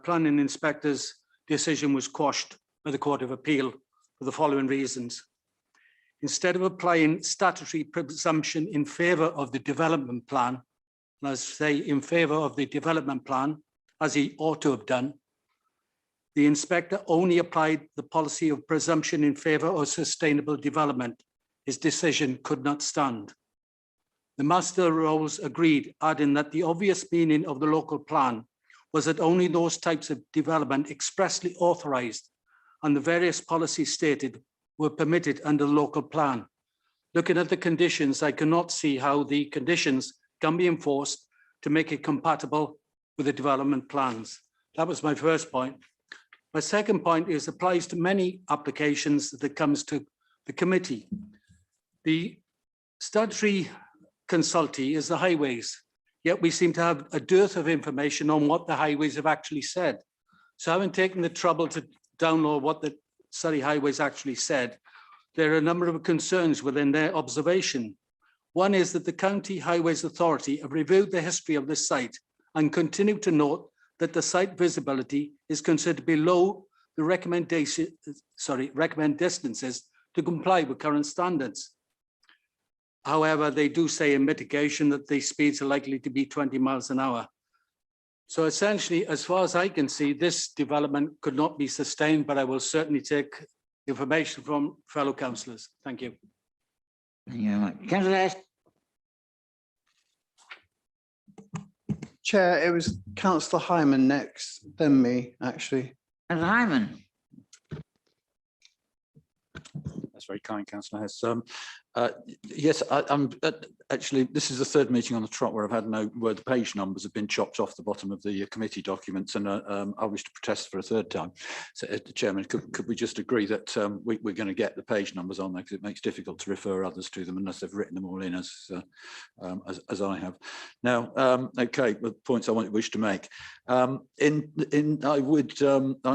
G: planning inspector's decision was quashed by the Court of Appeal for the following reasons. Instead of applying statutory presumption in favour of the development plan, and I say in favour of the development plan, as he ought to have done, the inspector only applied the policy of presumption in favour of sustainable development. His decision could not stand. The Master Rolls agreed, adding that the obvious meaning of the local plan was that only those types of development expressly authorised and the various policies stated were permitted under the local plan. Looking at the conditions, I cannot see how the conditions can be enforced to make it compatible with the development plans. That was my first point. My second point is applies to many applications that comes to the committee. The statutory consultee is the highways, yet we seem to have a dearth of information on what the highways have actually said. So having taken the trouble to download what the Surrey Highways actually said, there are a number of concerns within their observation. One is that the County Highways Authority have reviewed the history of this site and continue to note that the site visibility is considered below the recommend distances to comply with current standards. However, they do say in mitigation that the speeds are likely to be 20 miles an hour. So essentially, as far as I can see, this development could not be sustained, but I will certainly take information from fellow councillors. Thank you.
B: Thank you very much. Councillor Hess.
P: Chair, it was Councillor Hyman next, then me, actually.
B: Councillor Hyman.
C: That's very kind, Councillor Hess. Yes, I'm actually, this is the third meeting on the trot where I've had where the page numbers have been chopped off the bottom of the committee documents, and I wish to protest for a third time. So, Chairman, could we just agree that we're going to get the page numbers on there, because it makes it difficult to refer others to them unless they've written them all in as I have. Now, okay, the points I wish to make. I'm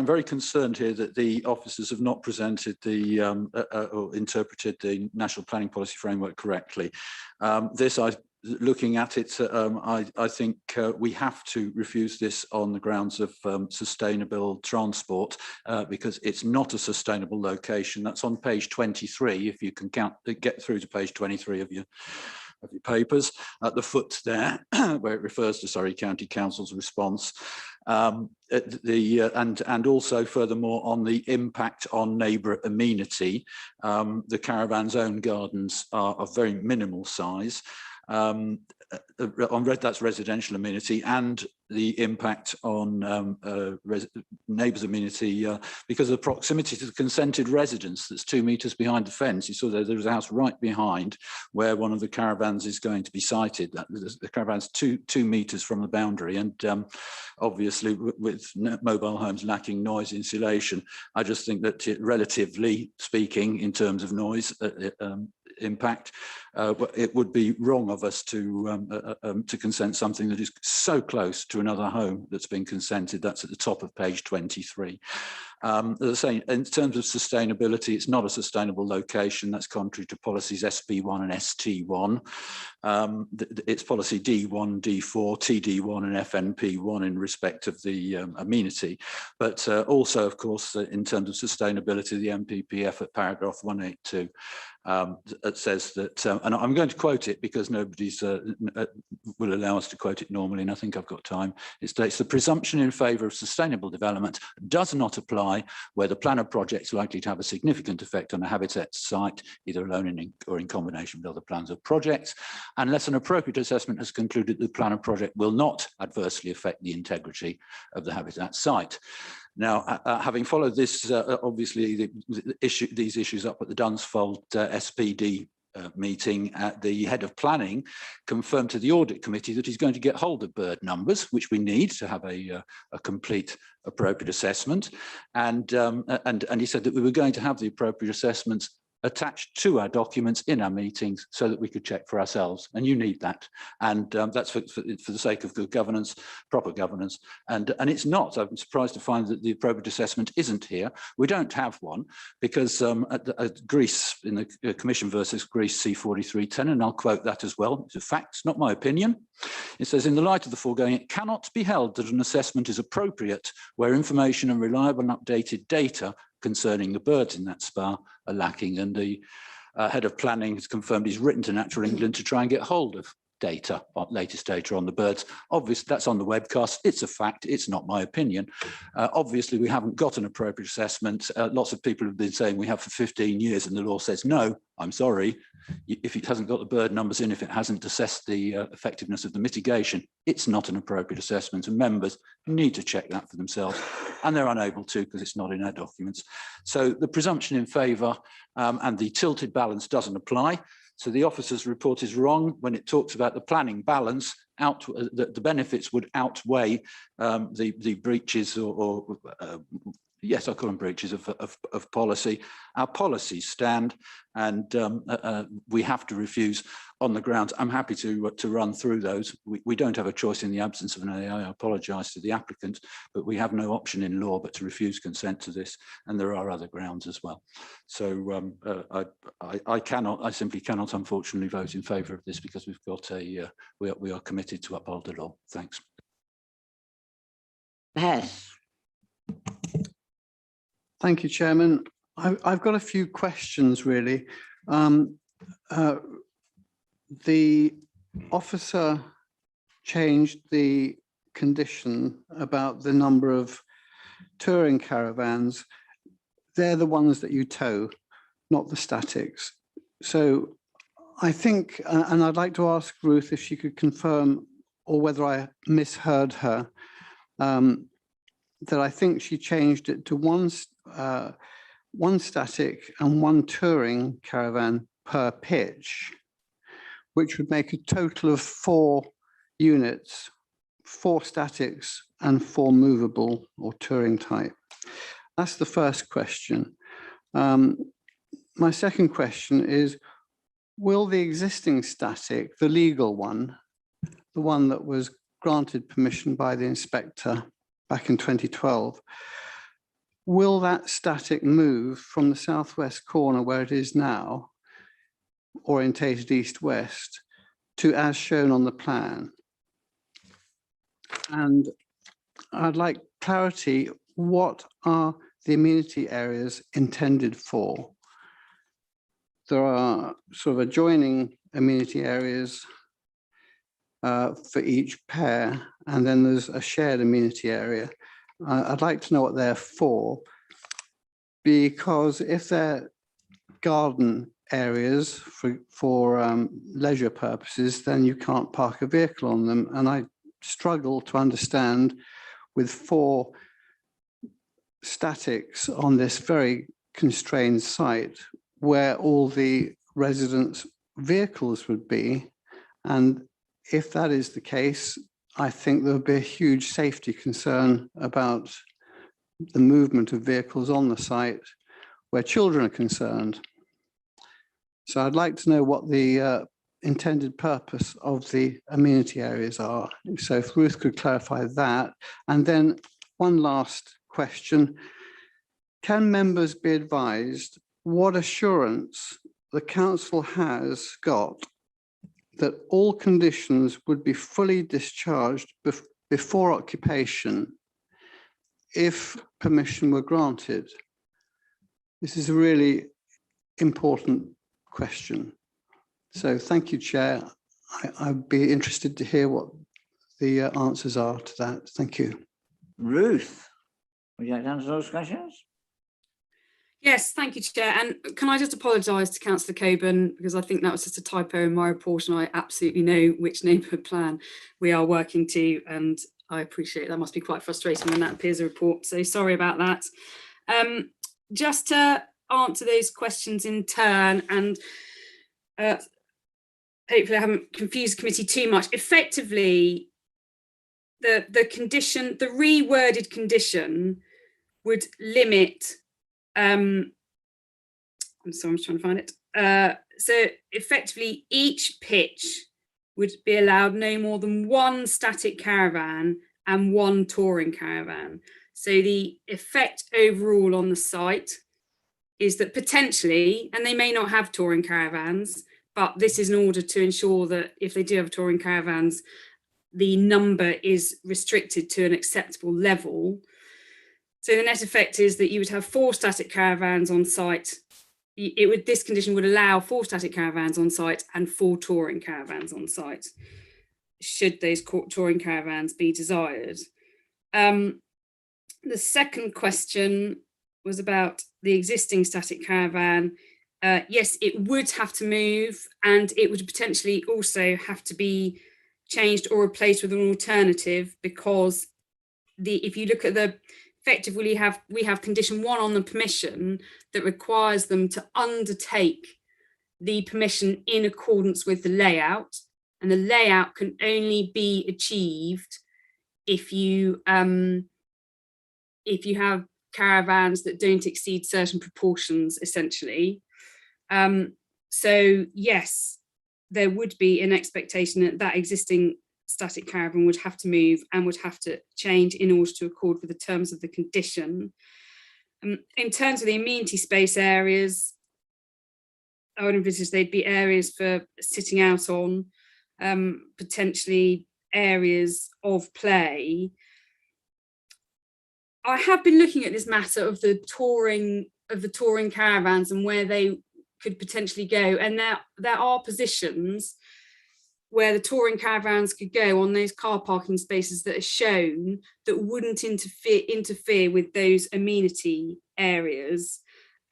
C: very concerned here that the officers have not presented the or interpreted the National Planning Policy Framework correctly. This, I looking at it, I think we have to refuse this on the grounds of sustainable transport because it's not a sustainable location. That's on page 23, if you can get through to page 23 of your papers, at the foot there, where it refers to Surrey County Council's response. And also furthermore on the impact on neighbour amenity. The caravan's own gardens are of very minimal size. That's residential amenity, and the impact on neighbours' amenity because of the proximity to the consented residence that's 2 metres behind the fence. You saw there's a house right behind where one of the caravans is going to be sited. The caravan's two metres from the boundary, and obviously with mobile homes lacking noise insulation, I just think that relatively speaking, in terms of noise impact, it would be wrong of us to consent something that is so close to another home that's been consented. That's at the top of page 23. As I say, in terms of sustainability, it's not a sustainable location. That's contrary to policies SB1 and ST1. It's policy D1, D4, TD1 and FNP1 in respect of the amenity. But also, of course, in terms of sustainability, the MPPF at paragraph 182 it says that, and I'm going to quote it because nobody's will allow us to quote it normally, and I think I've got time. It states the presumption in favour of sustainable development does not apply where the plan of project is likely to have a significant effect on a habitat site, either alone or in combination with other plans of projects, unless an appropriate assessment has concluded the plan of project will not adversely affect the integrity of the habitat site. Now, having followed this, obviously, these issues up at the Dunsfold SPD meeting, the head of planning confirmed to the audit committee that he's going to get hold of bird numbers, which we need to have a complete appropriate assessment. And he said that we were going to have the appropriate assessments attached to our documents in our meetings so that we could check for ourselves, and you need that, and that's for the sake of good governance, proper governance, and it's not. I'm surprised to find that the appropriate assessment isn't here. We don't have one because at Greece, in the Commission versus Greece C4310, and I'll quote that as well, it's a fact, it's not my opinion. It says, in the light of the foregoing, it cannot be held that an assessment is appropriate where information and reliable and updated data concerning the birds in that spa are lacking, and the head of planning has confirmed he's written to Natural England to try and get hold of data, latest data on the birds. Obviously, that's on the webcast. It's a fact. It's not my opinion. Obviously, we haven't got an appropriate assessment. Lots of people have been saying we have for 15 years, and the law says, no, I'm sorry. If it hasn't got the bird numbers in, if it hasn't assessed the effectiveness of the mitigation, it's not an appropriate assessment, and members need to check that for themselves, and they're unable to because it's not in our documents. So the presumption in favour and the tilted balance doesn't apply. So the officer's report is wrong when it talks about the planning balance, the benefits would outweigh the breaches or yes, I call them breaches of policy. Our policies stand, and we have to refuse on the grounds. I'm happy to run through those. We don't have a choice in the absence of an AI. I apologise to the applicant, but we have no option in law but to refuse consent to this, and there are other grounds as well. So I simply cannot, unfortunately, vote in favour of this because we've got we are committed to uphold the law. Thanks.
B: Yes.
P: Thank you, Chairman. I've got a few questions, really. The officer changed the condition about the number of touring caravans. They're the ones that you tow, not the statics. So I think, and I'd like to ask Ruth if she could confirm, or whether I misheard her, that I think she changed it to one static and one touring caravan per pitch, which would make a total of 4 units, 4 statics and 4 movable or touring type. That's the first question. My second question is, will the existing static, the legal one, the one that was granted permission by the inspector back in 2012, will that static move from the southwest corner where it is now, orientated east-west, to as shown on the plan. And I'd like clarity, what are the amenity areas intended for? There are sort of adjoining amenity areas for each pair, and then there's a shared amenity area. I'd like to know what they're for, because if they're garden areas for leisure purposes, then you can't park a vehicle on them. And I struggle to understand, with 4 statics on this very constrained site, where all the residents' vehicles would be. And if that is the case, I think there would be a huge safety concern about the movement of vehicles on the site where children are concerned. So I'd like to know what the intended purpose of the amenity areas are. So if Ruth could clarify that. And then one last question. Can members be advised what assurance the council has got that all conditions would be fully discharged before occupation if permission were granted? This is a really important question. So thank you, Chair. I'd be interested to hear what the answers are to that. Thank you.
B: Ruth, would you like to answer those questions?
N: Yes, thank you, Chair. And can I just apologise to Councillor Coburn, because I think that was just a typo in my report, and I absolutely know which neighbourhood plan we are working to, and I appreciate that must be quite frustrating when that appears in a report. So sorry about that. Just to answer those questions in turn, and hopefully I haven't confused the committee too much. Effectively, the condition, the reworded condition would limit, I'm sorry, I'm just trying to find it. So effectively, each pitch would be allowed no more than 1 static caravan and 1 touring caravan. So the effect overall on the site is that potentially, and they may not have touring caravans, but this is in order to ensure that if they do have touring caravans, the number is restricted to an acceptable level. So the net effect is that you would have 4 static caravans on site. This condition would allow 4 static caravans on site and 4 touring caravans on site, should those touring caravans be desired. The second question was about the existing static caravan. Yes, it would have to move, and it would potentially also have to be changed or replaced with an alternative, because if you look at the effectively we have condition 1 on the permission that requires them to undertake the permission in accordance with the layout, and the layout can only be achieved if you have caravans that don't exceed certain proportions, essentially. So yes, there would be an expectation that that existing static caravan would have to move and would have to change in order to accord with the terms of the condition. In terms of the amenity space areas, I would envisage they'd be areas for sitting out on, potentially areas of play. I have been looking at this matter of the touring caravans and where they could potentially go, and there are positions where the touring caravans could go on those car parking spaces that are shown that wouldn't interfere with those amenity areas.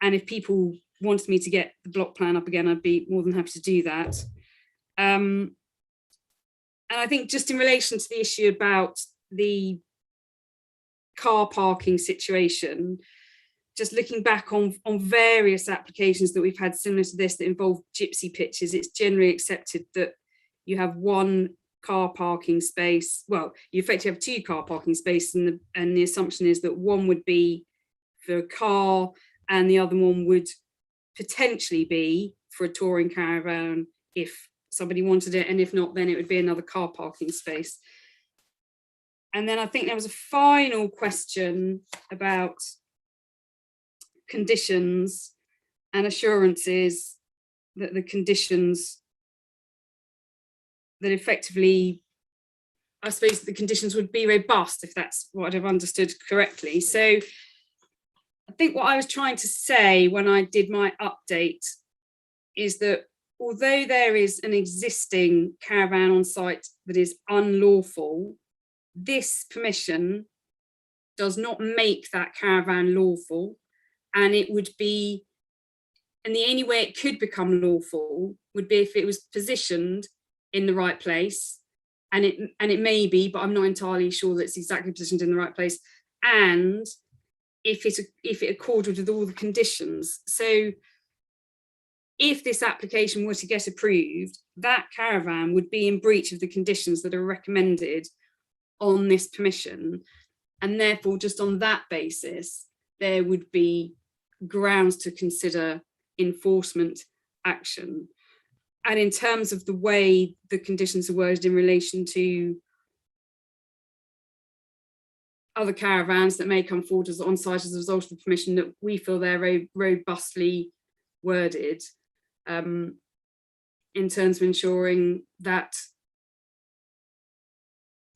N: And if people wanted me to get the block plan up again, I'd be more than happy to do that. And I think just in relation to the issue about the car parking situation, just looking back on various applications that we've had similar to this that involve gypsy pitches, it's generally accepted that you have 1 car parking space. Well, you effectively have 2 car parking spaces, and the assumption is that 1 would be for a car and the other one would potentially be for a touring caravan if somebody wanted it, and if not, then it would be another car parking space. And then I think there was a final question about conditions and assurances that the conditions that effectively, I suppose the conditions would be robust, if that's what I've understood correctly. So I think what I was trying to say when I did my update is that although there is an existing caravan on site that is unlawful, this permission does not make that caravan lawful, and it would be, and the only way it could become lawful would be if it was positioned in the right place, and it may be, but I'm not entirely sure that it's exactly positioned in the right place, and if it accorded with all the conditions. So if this application were to get approved, that caravan would be in breach of the conditions that are recommended on this permission, and therefore just on that basis there would be grounds to consider enforcement action. And in terms of the way the conditions are worded in relation to other caravans that may come forward as on site as a result of the permission, that we feel they're very robustly worded in terms of ensuring that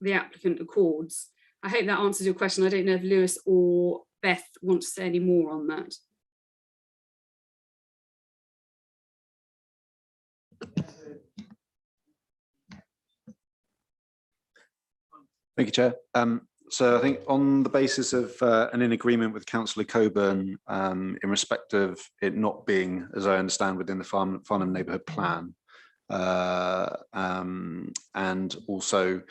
N: the applicant accords. I hope that answers your question. I don't know if Lewis or Beth want to say any more on that.
H: Thank you, Chair. So I think on the basis of and in agreement with Councillor Coburn in respect of it not being, as I understand, within the Farnham Neighbourhood Plan, and also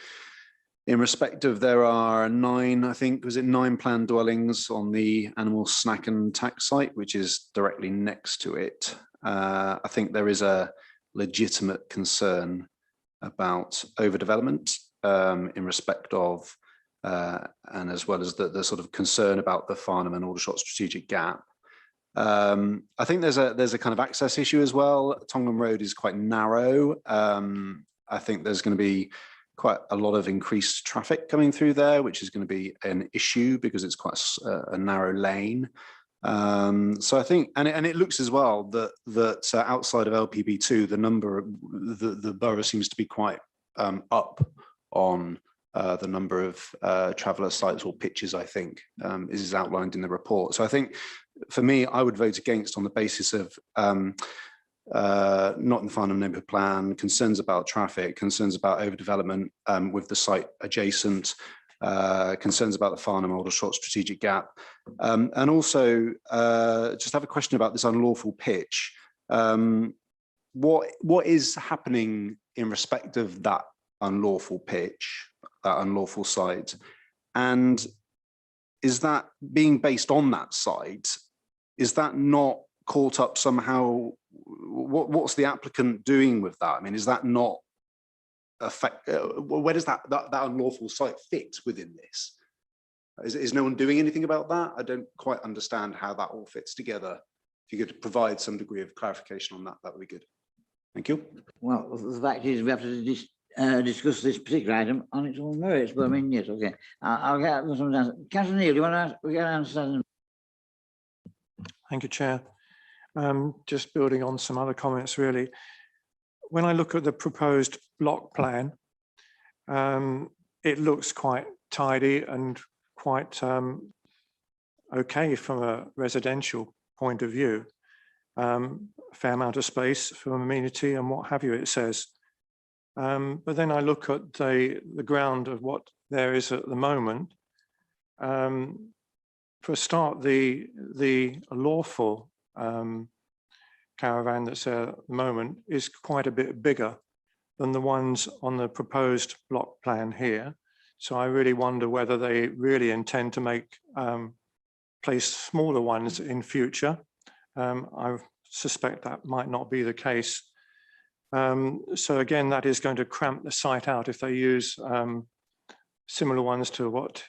H: in respect of there are 9, I think, was it 9 planned dwellings on the animal snack and tack site, which is directly next to it. I think there is a legitimate concern about overdevelopment in respect of and as well as the sort of concern about the Farnham and Aldershot strategic gap. I think there's a kind of access issue as well. Tongham Road is quite narrow. I think there's going to be quite a lot of increased traffic coming through there, which is going to be an issue because it's quite a narrow lane. So I think, and it looks as well that outside of LPB2, the number, the borough seems to be quite up on the number of traveller sites or pitches, I think, is outlined in the report. So I think, for me, I would vote against on the basis of not in the Farnham Neighbourhood Plan, concerns about traffic, concerns about overdevelopment with the site adjacent, concerns about the Farnham Aldershot strategic gap, and also just have a question about this unlawful pitch. What is happening in respect of that unlawful pitch, that unlawful site, and is that being based on that site? Is that not caught up somehow? What's the applicant doing with that? I mean, is that not affect? Where does that unlawful site fit within this? Is no one doing anything about that? I don't quite understand how that all fits together. If you could provide some degree of clarification on that, that would be good. Thank you.
B: Well, the fact is we have to discuss this particular item on its own merits, but I mean, yes, okay. I'll get some answer. Councillor Neil, do you want to get an answer?
K: Thank you, Chair. Just building on some other comments, really. When I look at the proposed block plan, it looks quite tidy and quite okay from a residential point of view. Fair amount of space for amenity and what have you, it says. But then I look at the ground of what there is at the moment. For a start, the lawful caravan that's there at the moment is quite a bit bigger than the ones on the proposed block plan here. So I really wonder whether they really intend to make place smaller ones in future. I suspect that might not be the case. So again, that is going to cramp the site out if they use similar ones to what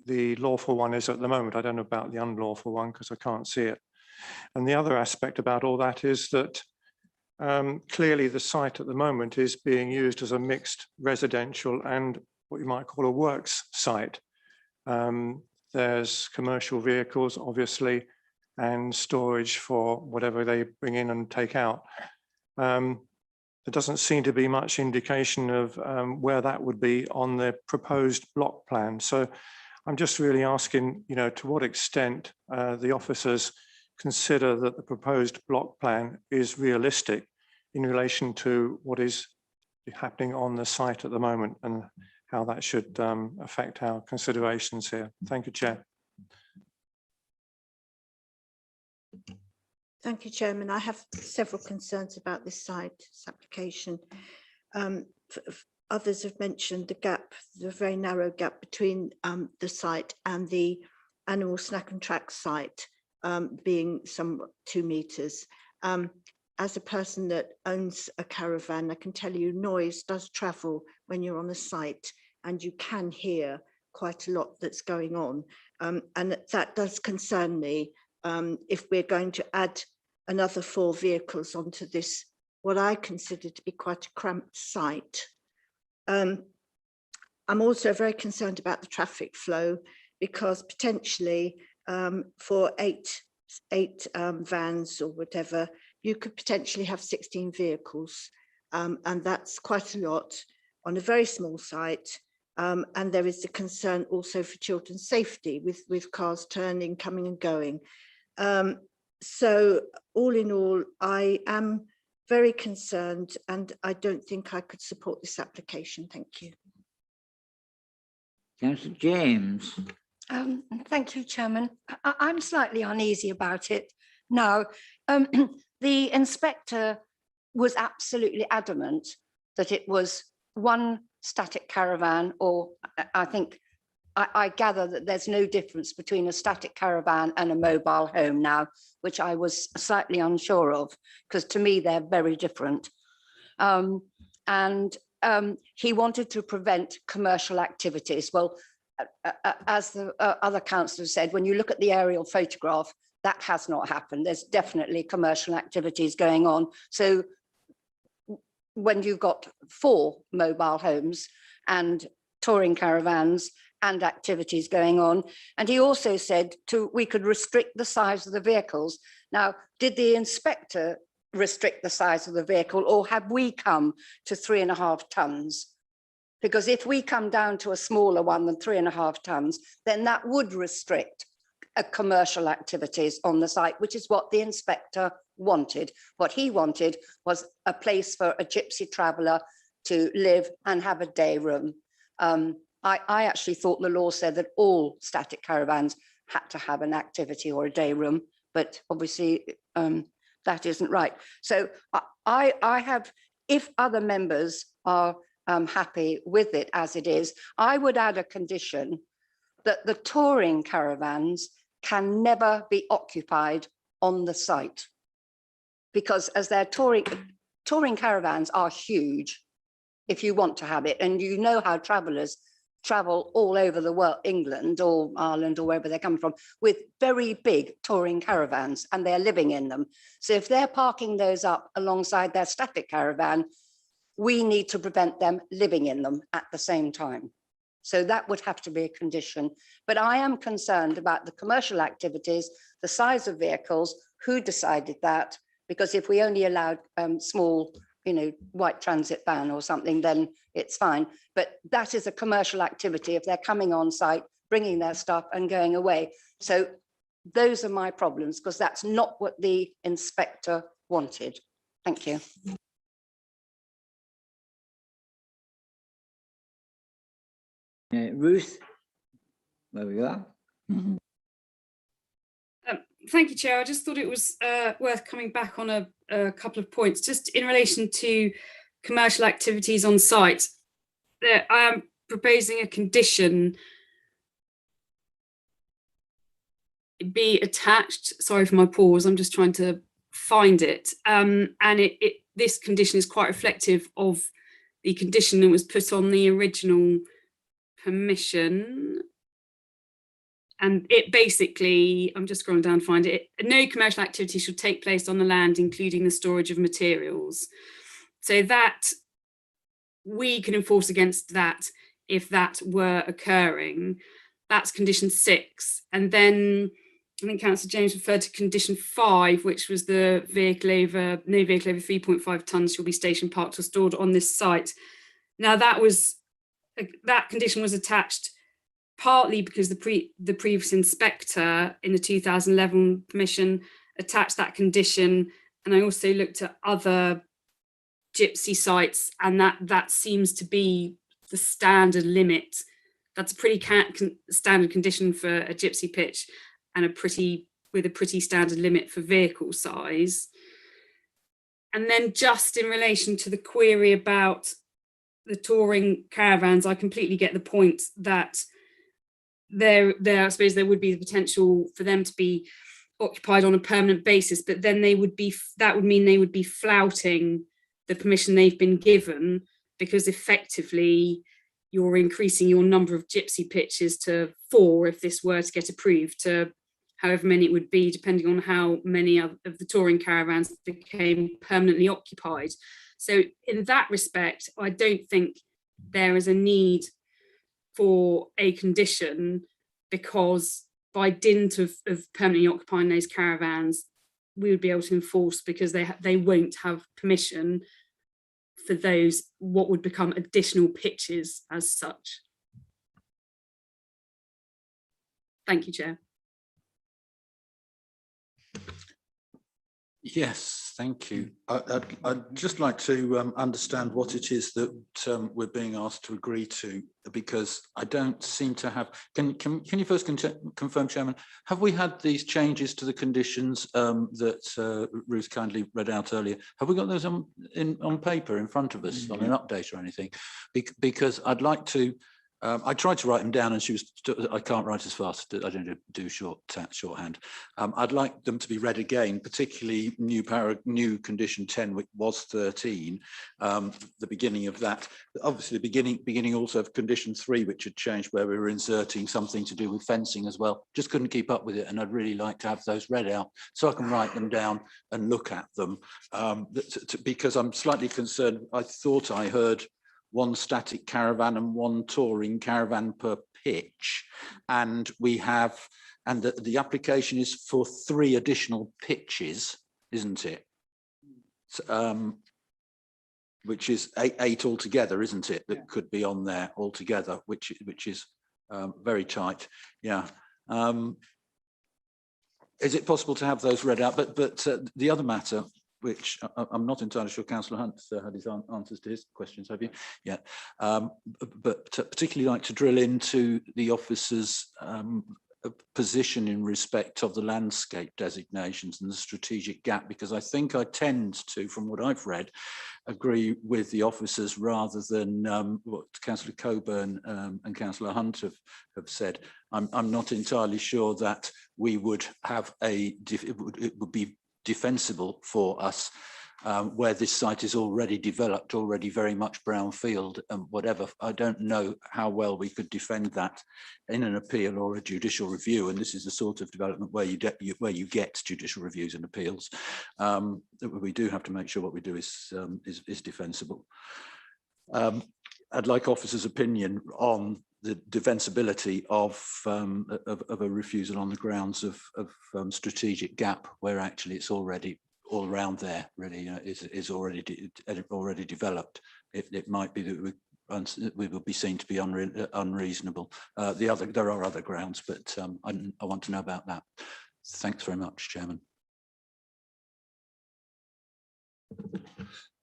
K: the lawful one is at the moment. I don't know about the unlawful one because I can't see it. And the other aspect about all that is that clearly the site at the moment is being used as a mixed residential and what you might call a works site. There's commercial vehicles, obviously, and storage for whatever they bring in and take out. there doesn't seem to be much indication of where that would be on the proposed block plan. So I'm just really asking, to what extent the officers consider that the proposed block plan is realistic in relation to what is happening on the site at the moment and how that should affect our considerations here. Thank you, Chair.
I: Thank you, Chairman. I have several concerns about this site, this application. Others have mentioned the gap, the very narrow gap between the site and the animal snack and track site being some 2 meters. As a person that owns a caravan, I can tell you noise does travel when you're on a site and you can hear quite a lot that's going on. And that does concern me if we're going to add another 4 vehicles onto this, what I consider to be quite a cramped site. I'm also very concerned about the traffic flow because potentially for eight vans or whatever, you could potentially have 16 vehicles. And that's quite a lot on a very small site. And there is a concern also for children's safety with cars turning, coming and going. So all in all, I am very concerned and I don't think I could support this application. Thank you.
B: Councillor James.
Q: Thank you, Chairman. I'm slightly uneasy about it. Now, the inspector was absolutely adamant that it was one static caravan, or I think I gather that there's no difference between a static caravan and a mobile home now, which I was slightly unsure of, because to me they're very different. He wanted to prevent commercial activities. Well, as the other councillors said, when you look at the aerial photograph, that has not happened. There's definitely commercial activities going on. So when you've got 4 mobile homes and touring caravans and activities going on. And he also said we could restrict the size of the vehicles. Now, did the inspector restrict the size of the vehicle, or have we come to 3.5 tons? Because if we come down to a smaller one than 3.5 tons, then that would restrict commercial activities on the site, which is what the inspector wanted. What he wanted was a place for a gypsy traveller to live and have a day room. I actually thought the law said that all static caravans had to have an activity or a day room, but obviously that isn't right. So I have, if other members are happy with it as it is, I would add a condition that the touring caravans can never be occupied on the site, because as they're touring caravans are huge if you want to have it, and you know how travellers travel all over the world, England or Ireland or wherever they're coming from, with very big touring caravans, and they're living in them. So if they're parking those up alongside their static caravan, we need to prevent them living in them at the same time. So that would have to be a condition. But I am concerned about the commercial activities, the size of vehicles, who decided that, because if we only allowed small, white transit van or something, then it's fine. But that is a commercial activity if they're coming on site, bringing their stuff and going away. So those are my problems, because that's not what the inspector wanted. Thank you.
B: Ruth, where we are.
N: Thank you, Chair. I just thought it was worth coming back on a couple of points, just in relation to commercial activities on site. I am proposing a condition be attached. Sorry for my pause, I'm just trying to find it. And this condition is quite reflective of the condition that was put on the original permission. And it basically, I'm just scrolling down to find it. No commercial activity should take place on the land, including the storage of materials. So that we can enforce against that if that were occurring. That's condition 6. And then I think Councillor James referred to condition 5, which was the no vehicle over 3.5 tonnes shall be stationed, parked or stored on this site. Now that condition was attached partly because the previous inspector in the 2011 permission attached that condition, and I also looked at other gypsy sites, and that seems to be the standard limit. That's a pretty standard condition for a gypsy pitch, and a pretty standard limit for vehicle size. And then just in relation to the query about the touring caravans, I completely get the point that there I suppose there would be the potential for them to be occupied on a permanent basis, but then that would mean they would be flouting the permission they've been given, because effectively you're increasing your number of gypsy pitches to 4 if this were to get approved, to however many it would be, depending on how many of the touring caravans became permanently occupied. So in that respect, I don't think there is a need for a condition, because by dint of permanently occupying those caravans, we would be able to enforce, because they won't have permission for those what would become additional pitches as such. Thank you, Chair.
C: Yes, thank you. I'd just like to understand what it is that we're being asked to agree to, because I don't seem to have. Can you first confirm, Chairman, have we had these changes to the conditions that Ruth kindly read out earlier? Have we got those on paper in front of us, on an update or anything? Because I'd like to. I tried to write them down, and I can't write as fast. I don't do shorthand. I'd like them to be read again, particularly new condition 10, which was 13. The beginning of that, obviously the beginning also of condition 3, which had changed, where we were inserting something to do with fencing as well. Just couldn't keep up with it, and I'd really like to have those read out so I can write them down and look at them, because I'm slightly concerned. I thought I heard 1 static caravan and 1 touring caravan per pitch, and the application is for 3 additional pitches, isn't it? Which is 8 altogether, isn't it? That could be on there altogether, which is very tight. Yeah. Is it possible to have those read out? But the other matter, which I'm not entirely sure Councillor Hunt had his answers to his questions, have you? Yeah, but particularly like to drill into the officer's position in respect of the landscape designations and the strategic gap, because I think I tend to, from what I've read, agree with the officers rather than what Councillor Coburn and Councillor Hunt have said. I'm not entirely sure that we would have it would be defensible for us where this site is already developed, already very much brownfield and whatever. I don't know how well we could defend that in an appeal or a judicial review, and this is the sort of development where you get judicial reviews and appeals. We do have to make sure what we do is defensible. I'd like officers' opinion on the defensibility of a refusal on the grounds of strategic gap, where actually it's already all around there, really is already developed. It might be that we will be seen to be unreasonable. There are other grounds, but I want to know about that. Thanks very much, Chairman.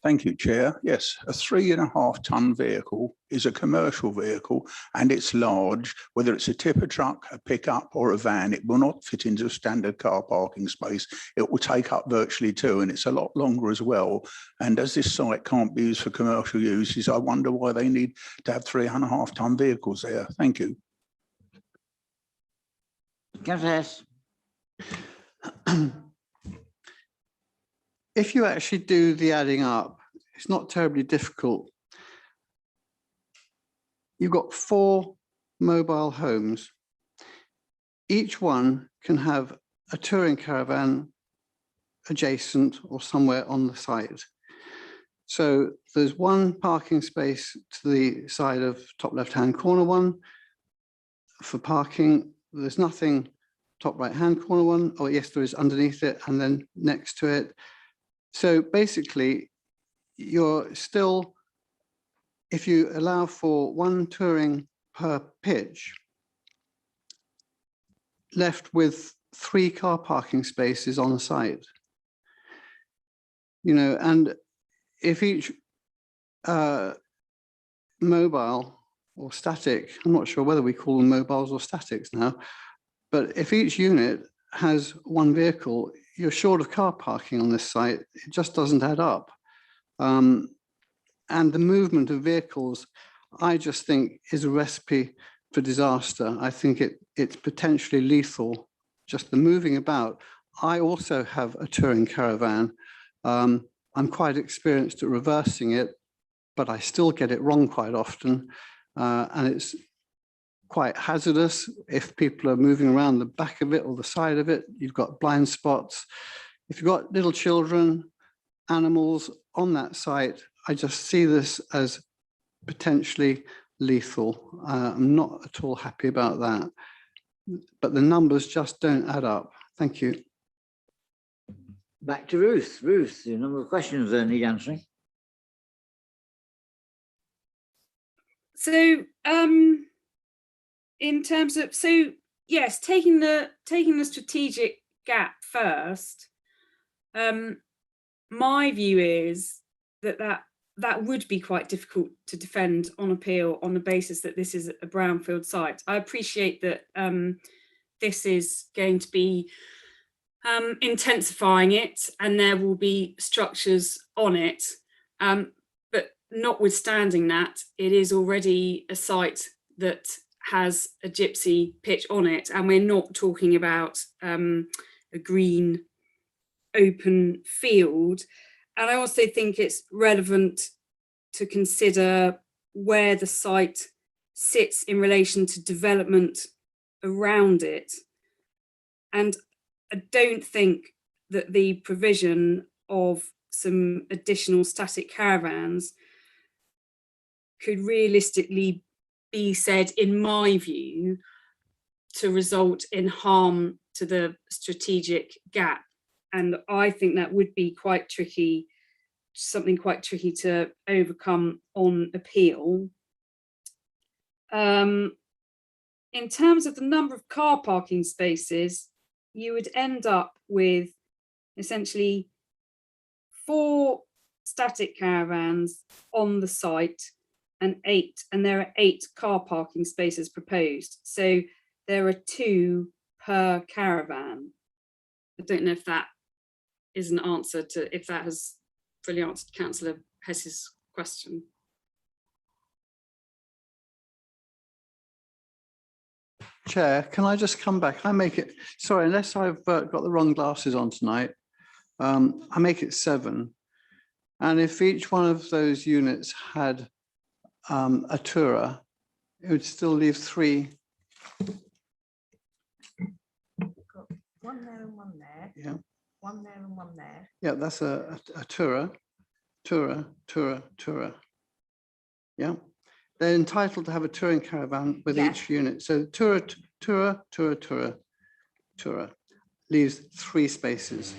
R: Thank you, Chair. Yes, a 3.5 ton vehicle is a commercial vehicle, and it's large. Whether it's a tipper truck, a pickup or a van, it will not fit into a standard car parking space. It will take up virtually 2, and it's a lot longer as well. And as this site can't be used for commercial uses, I wonder why they need to have 3.5 ton vehicles there. Thank you.
P: If you actually do the adding up, it's not terribly difficult. You've got 4 mobile homes. Each one can have a touring caravan adjacent or somewhere on the site. So there's 1 parking space to the side of top left-hand corner one for parking. There's nothing top right hand corner one. Oh yes, there is underneath it and then next to it. So basically you're still, if you allow for 1 touring per pitch, left with 3 car parking spaces on site. You know, and if each mobile or static, I'm not sure whether we call them mobiles or statics now, but if each unit has 1 vehicle, you're short of car parking on this site. It just doesn't add up. And the movement of vehicles, I just think, is a recipe for disaster. I think it's potentially lethal, just the moving about. I also have a touring caravan. I'm quite experienced at reversing it, but I still get it wrong quite often. And it's quite hazardous if people are moving around the back of it or the side of it. You've got blind spots. If you've got little children, animals on that site, I just see this as potentially lethal. I'm not at all happy about that, but the numbers just don't add up. Thank you.
B: Back to Ruth. Ruth, a number of questions there need answering.
N: So, in terms of, yes, taking the strategic gap first, my view is that would be quite difficult to defend on appeal on the basis that this is a brownfield site. I appreciate that this is going to be intensifying it and there will be structures on it. But notwithstanding that, it is already a site that has a gypsy pitch on it, and we're not talking about a green open field. And I also think it's relevant to consider where the site sits in relation to development around it. And I don't think that the provision of some additional static caravans could realistically be said, in my view, to result in harm to the strategic gap. And I think that would be quite tricky, something quite tricky to overcome on appeal. In terms of the number of car parking spaces, you would end up with essentially 4 static caravans on the site and there are 8 car parking spaces proposed. So there are 2 per caravan. I don't know if that is an answer to, if that has fully answered Councillor Hess's question.
P: Chair, can I just come back? I make it, sorry, unless I've got the wrong glasses on tonight, I make it 7. And if each one of those units had a tourer, it would still leave 3.
I: One there and one there.
P: Yeah.
I: One there and one there.
P: Yeah, that's a tourer. Yeah. They're entitled to have a touring caravan with each unit. So tourer leaves 3 spaces.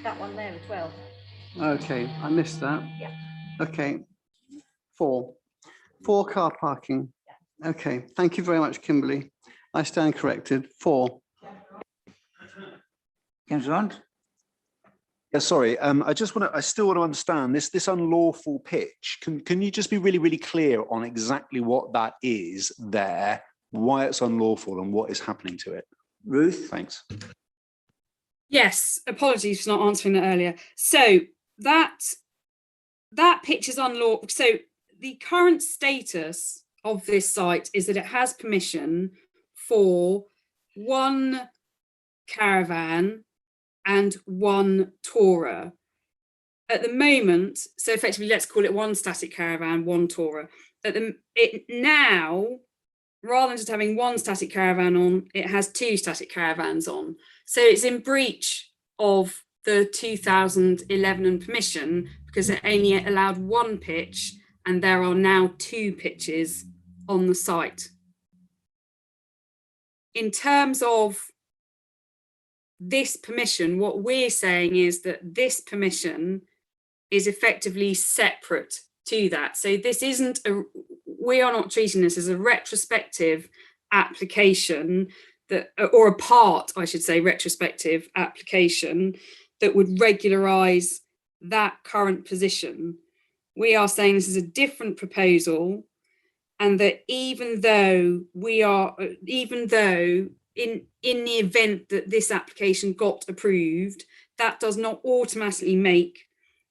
D: That one there as well.
P: Okay, I missed that.
D: Yeah.
P: Okay, 4 car parking. Okay, thank you very much, Kimberly. I stand corrected. 4.
B: Councillor Hunt?
H: Yeah, sorry. I still want to understand this unlawful pitch. Can you just be really, really clear on exactly what that is there, why it's unlawful and what is happening to it?
B: Ruth?
H: Thanks.
N: Yes, apologies for not answering that earlier. So that pitch is unlawful. So the current status of this site is that it has permission for 1 caravan and 1 tourer. At the moment, so effectively, let's call it 1 static caravan, 1 tourer. Now, rather than just having 1 static caravan on, it has 2 static caravans on. So it's in breach of the 2011 permission because it only allowed 1 pitch and there are now 2 pitches on the site. In terms of this permission, what we're saying is that this permission is effectively separate to that. So this isn't we are not treating this as a retrospective application that, or a part, I should say, retrospective application that would regularise that current position. We are saying this is a different proposal, and that even though in the event that this application got approved, that does not automatically make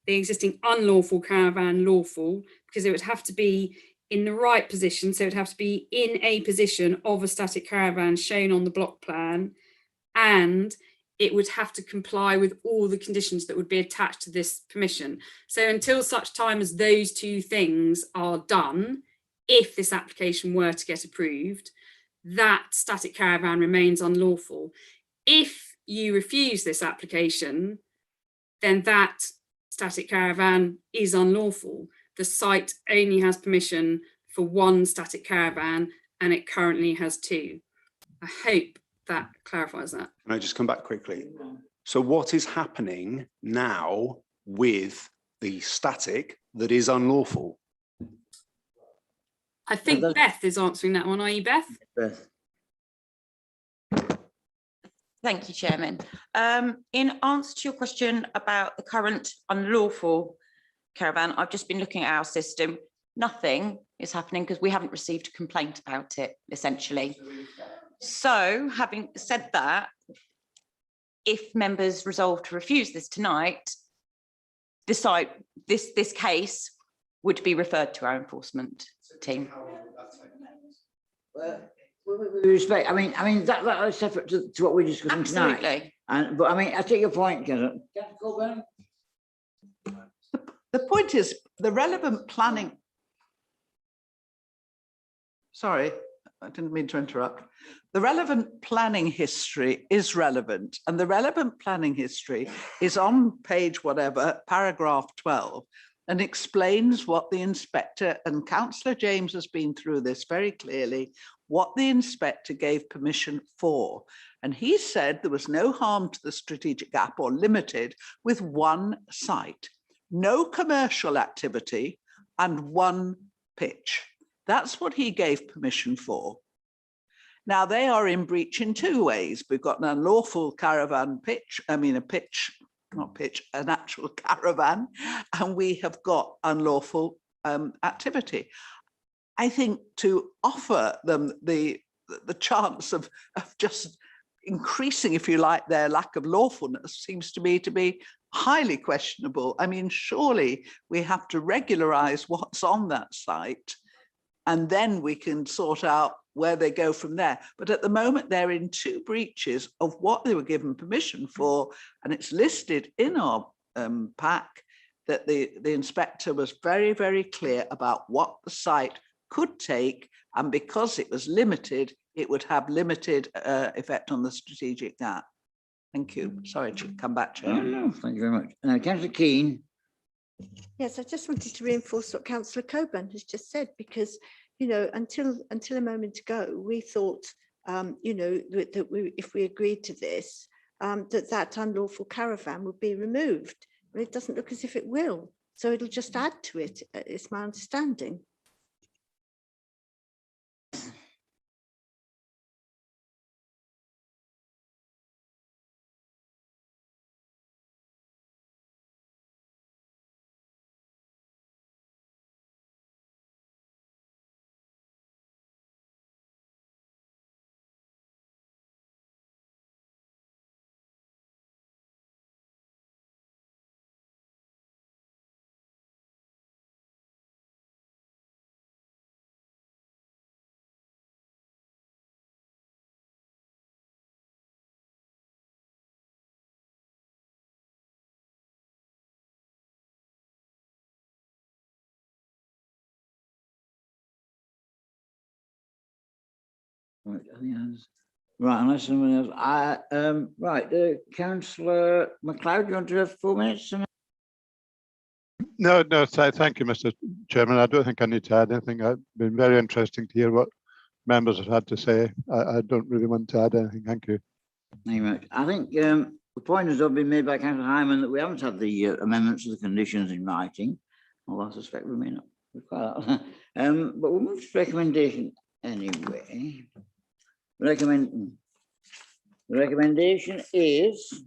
N: the existing unlawful caravan lawful, because it would have to be in the right position. So it would have to be in a position of a static caravan shown on the block plan, and it would have to comply with all the conditions that would be attached to this permission. So until such time as those two things are done, if this application were to get approved, that static caravan remains unlawful. If you refuse this application, then that static caravan is unlawful. The site only has permission for one static caravan, and it currently has two. I hope that clarifies that.
H: Can I just come back quickly? So what is happening now with the static that is unlawful?
N: I think Beth is answering that one. Are you, Beth?
B: Beth.
E: Thank you, Chairman. In answer to your question about the current unlawful caravan, I've just been looking at our system. Nothing is happening because we haven't received a complaint about it, essentially. So, having said that, if members resolve to refuse this tonight, this case would be referred to our enforcement team.
B: With respect, I mean that is separate to what we're discussing tonight.
E: Absolutely.
B: But I mean, I take your point, Councillor.
A: The point is the relevant planning. Sorry, I didn't mean to interrupt. The relevant planning history is relevant, and the relevant planning history is on page whatever, paragraph 12, and explains what the inspector, and Councillor James has been through this very clearly, what the inspector gave permission for. And he said there was no harm to the strategic gap or limited with one site, no commercial activity and one pitch. That's what he gave permission for. Now they are in breach in two ways. We've got an unlawful caravan pitch, an actual caravan, and we have got unlawful activity. I think to offer them the chance of just increasing, if you like, their lack of lawfulness seems to me to be highly questionable. I mean, surely we have to regularize what's on that site, and then we can sort out where they go from there. But at the moment, they're in two breaches of what they were given permission for, and it's listed in our pack that the inspector was very, very clear about what the site could take, and because it was limited, it would have limited effect on the strategic gap. Thank you. Sorry to come back to you.
B: No, thank you very much. Now, Councillor Keane.
I: Yes, I just wanted to reinforce what Councillor Coburn has just said, because, you know, until a moment ago, we thought, you know, that if we agreed to this, that unlawful caravan would be removed. But it doesn't look as if it will. So it'll just add to it, is my understanding.
B: Right, unless someone else. Right, Councillor MacLeod, you want to have 4 minutes?
O: No, thank you, Mr. Chairman. I don't think I need to add anything. It's been very interesting to hear what members have had to say. I don't really want to add anything. Thank you.
B: Thank you very much. I think the point has been made by Councillor Hyman that we haven't had the amendments to the conditions in writing, although I suspect we may not require that. But we'll move to recommendation anyway. The recommendation is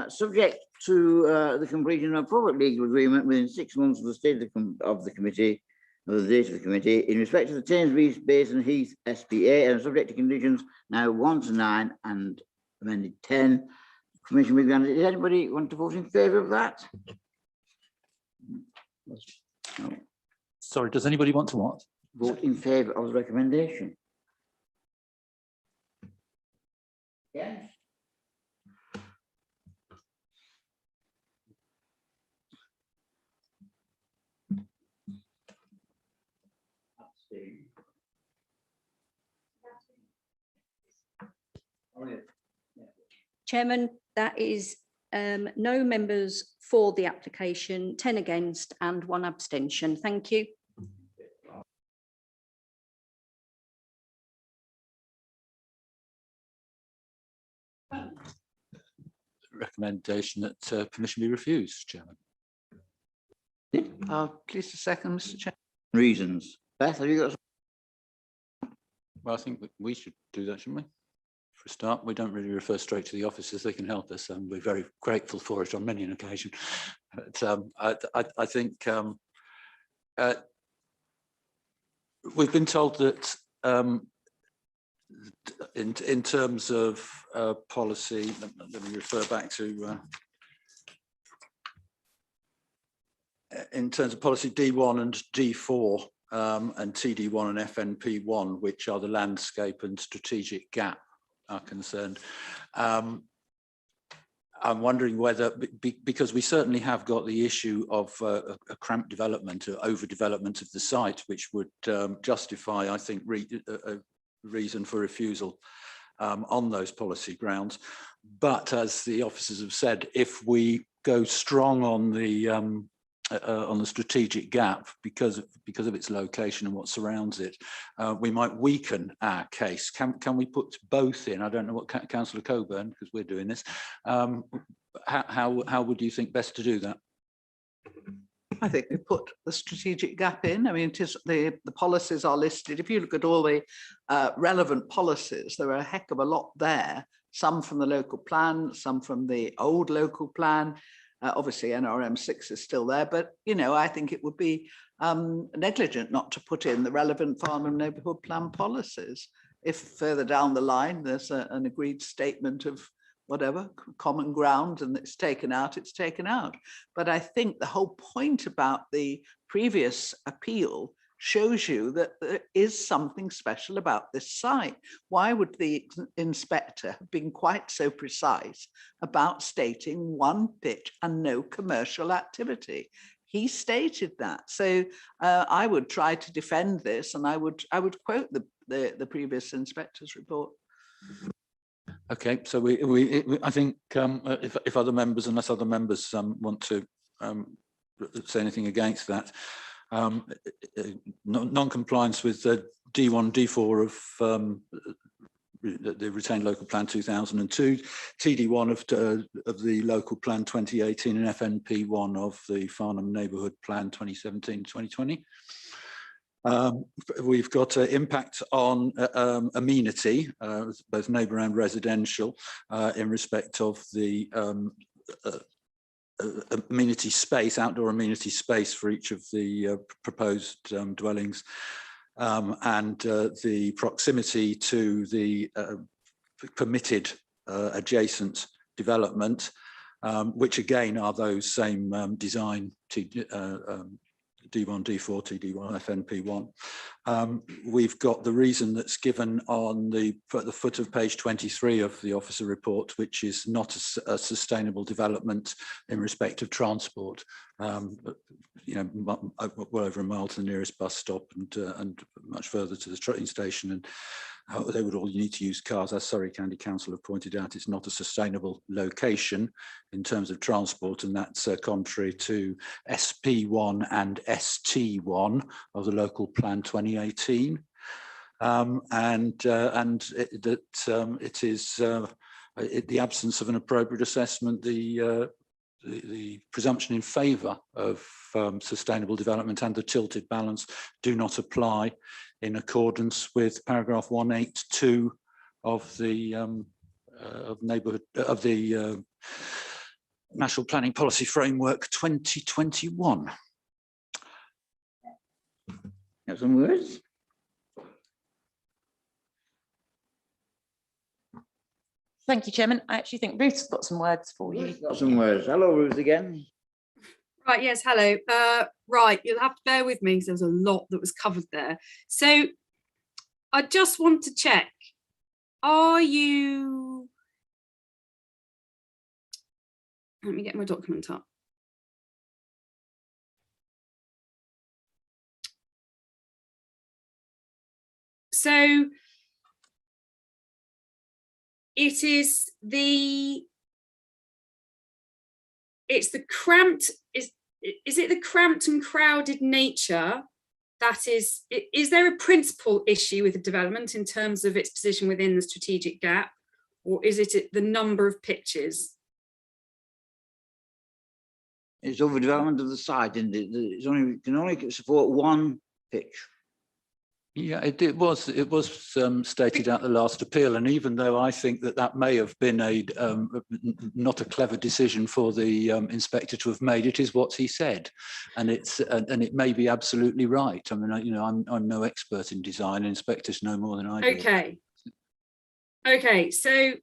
B: subject to the completion of a public legal agreement within 6 months of the state of the committee, of the date of the committee, in respect to the Thamesbury Basin Heath SPA, and subject to conditions now 1 to 9 and amended 10. Commission will be granted. Does anybody want to vote in favour of that? No.
C: Sorry, does anybody want to what?
B: Vote in favour of the recommendation. Yes.
D: Chairman, that is no members for the application, 10 against and 1 abstention. Thank you.
C: Recommendation that permission be refused, Chairman.
A: Please a second, Mr. Chair.
B: Reasons. Beth, have you got?
C: Well, I think we should do that, shouldn't we? For a start, we don't really refer straight to the officers. They can help us, and we're very grateful for it on many an occasion. But I think we've been told that in terms of policy, let me refer back to in terms of policy D1 and D4 and TD1 and FNP1, which are the landscape and strategic gap are concerned. I'm wondering whether, because we certainly have got the issue of a cramped development, overdevelopment of the site, which would justify, I think, a reason for refusal on those policy grounds. But as the officers have said, if we go strong on the strategic gap because of its location and what surrounds it, we might weaken our case. Can we put both in? I don't know what Councillor Coburn, because we're doing this. How would you think best to do that?
A: I think we put the strategic gap in. I mean, it is the policies are listed. If you look at all the relevant policies, there are a heck of a lot there. Some from the local plan, some from the old local plan. Obviously, NRM6 is still there, but I think it would be negligent not to put in the relevant farm and neighbourhood plan policies. If further down the line there's an agreed statement of whatever common ground and it's taken out, it's taken out. But I think the whole point about the previous appeal shows you that there is something special about this site. Why would the inspector have been quite so precise about stating 1 pitch and no commercial activity? He stated that. So I would try to defend this, and I would quote the previous inspector's report.
C: Okay, so I think if other members, unless other members want to say anything against that, non-compliance with D1, D4 of the retained local plan 2002, TD1 of the local plan 2018, and FNP1 of the Farnham Neighbourhood Plan 2017-2020. We've got impact on amenity, both neighbour and residential, in respect of the amenity space, outdoor amenity space for each of the proposed dwellings, and the proximity to the permitted adjacent development, which again are those same design D1, D4, TD1, FNP1. We've got the reason that's given on the foot of page 23 of the officer report, which is not a sustainable development in respect of transport. Well over a mile to the nearest bus stop and much further to the train station, and they would all need to use cars. As Surrey County Council have pointed out, it's not a sustainable location in terms of transport, and that's contrary to SP1 and ST1 of the local plan 2018. it is the absence of an appropriate assessment, the presumption in favour of sustainable development and the tilted balance do not apply in accordance with paragraph 182 of the National Planning Policy Framework 2021.
B: Have some words?
E: Thank you, Chairman. I actually think Ruth's got some words for you.
B: Ruth's got some words. Hello, Ruth again.
N: Right, yes, hello. Right, you'll have to bear with me because there was a lot that was covered there. So I just want to check, are you, let me get my document up. So it is the cramped, is it the cramped and crowded nature that is there a principal issue with the development in terms of its position within the strategic gap, or is it the number of pitches?
B: It's overdevelopment of the site, and it can only support one pitch.
C: Yeah, it was stated at the last appeal, and even though I think that may have been not a clever decision for the inspector to have made, it is what he said, and it may be absolutely right. I mean, I'm no expert in design. Inspectors know more than I do.
N: Okay. So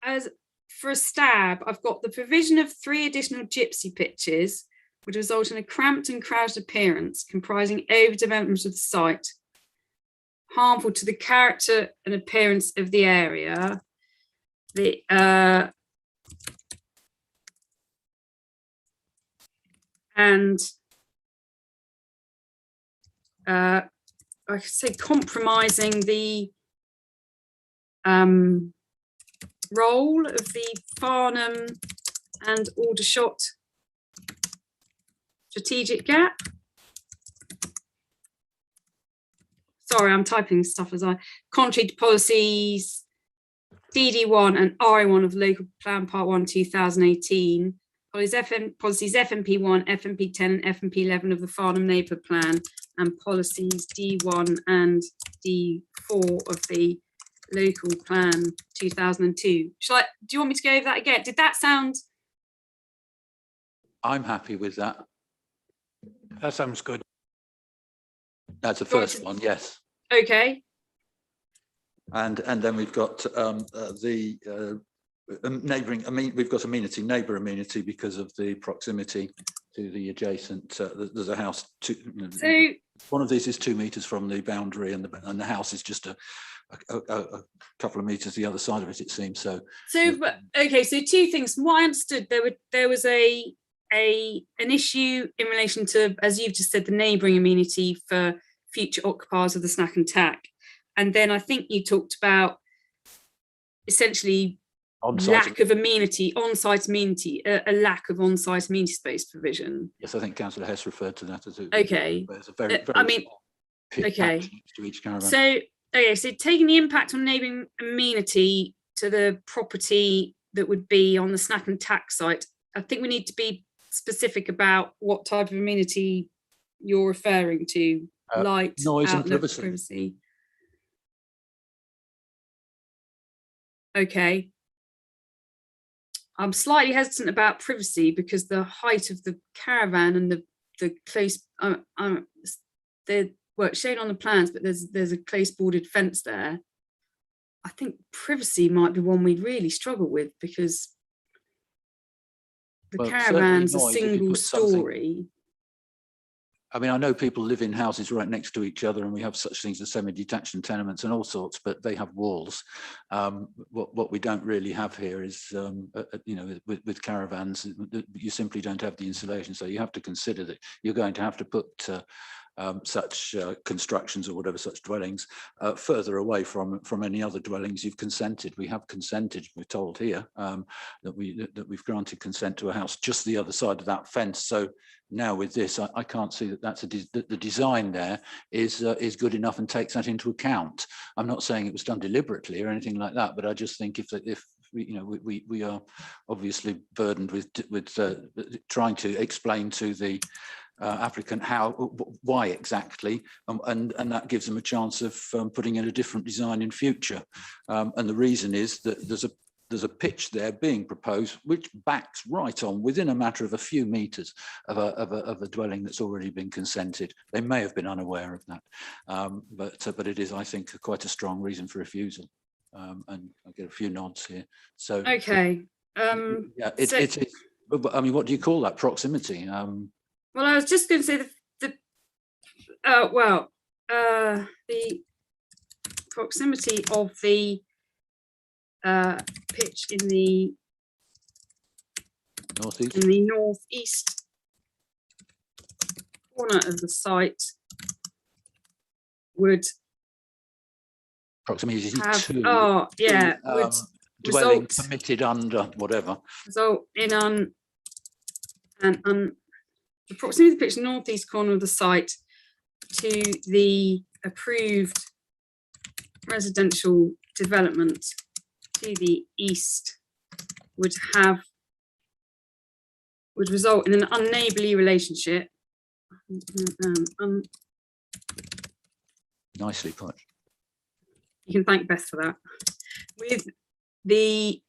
N: as for a stab, I've got the provision of 3 additional gypsy pitches would result in a cramped and crowded appearance comprising overdevelopment of the site, harmful to the character and appearance of the area. And I could say compromising the role of the Farnham and Aldershot strategic gap. Sorry, I'm typing stuff as I, contrary to policies DD1 and RA1 of Local Plan Part 1 2018, policies FMP1, FMP10 and FMP11 of the Farnham Neighbourhood Plan, and policies D1 and D4 of the Local Plan 2002. Do you want me to go over that again? Did that sound?
C: I'm happy with that.
G: That sounds good.
C: That's the first one, yes.
N: Okay.
C: And then we've got the neighbouring. I mean, we've got neighbour amenity because of the proximity to the adjacent. There's a house.
N: So
C: one of these is 2 meters from the boundary, and the house is just a couple of meters the other side of it. It seems so.
N: Okay. So 2 things. From what I understood, there was an issue in relation to, as you've just said, the neighbouring amenity for future occupiers of the snack and tack. And then I think you talked about essentially lack of amenity, on-site amenity, a lack of on-site amenity space provision.
C: Yes, I think Councillor Hess referred to that as a,
N: okay.
C: There's a very
N: okay.
C: to each caravan.
N: So taking the impact on neighbouring amenity to the property that would be on the snack and tack site, I think we need to be specific about what type of amenity you're referring to. Light,
C: noise,
N: outlook,
C: and
N: privacy. Okay. I'm slightly hesitant about privacy because the height of the caravan and the close, they're shown on the plans, but there's a close bordered fence there. I think privacy might be one we'd really struggle with because the caravan's a single story.
C: I mean, I know people live in houses right next to each other, and we have such things as semi-detached and tenements and all sorts, but they have walls. What we don't really have here is, with caravans, you simply don't have the insulation. So you have to consider that you're going to have to put such constructions or whatever such dwellings further away from any other dwellings you've consented. We have consented, we're told here, that we've granted consent to a house just the other side of that fence. So now with this, I can't see that that's that the design there is good enough and takes that into account. I'm not saying it was done deliberately or anything like that, but I just think if we are obviously burdened with trying to explain to the applicant why exactly, and that gives them a chance of putting in a different design in future. And the reason is that there's a pitch there being proposed which backs right on within a matter of a few meters of a dwelling that's already been consented. They may have been unaware of that, but it is, I think, quite a strong reason for refusal. And I get a few nods here. So
N: okay.
C: Yeah, it is. I mean, what do you call that? Proximity?
N: Well, I was just going to say the proximity of the pitch in the northeast corner of the site would
C: proximity
N: have,
C: to
N: would
C: dwelling
N: result
C: permitted under whatever.
N: result in the proximity of the pitch northeast corner of the site to the approved residential development to the east would result in an unneighbourly relationship.
C: Nicely put.
N: You can thank Beth for that. With the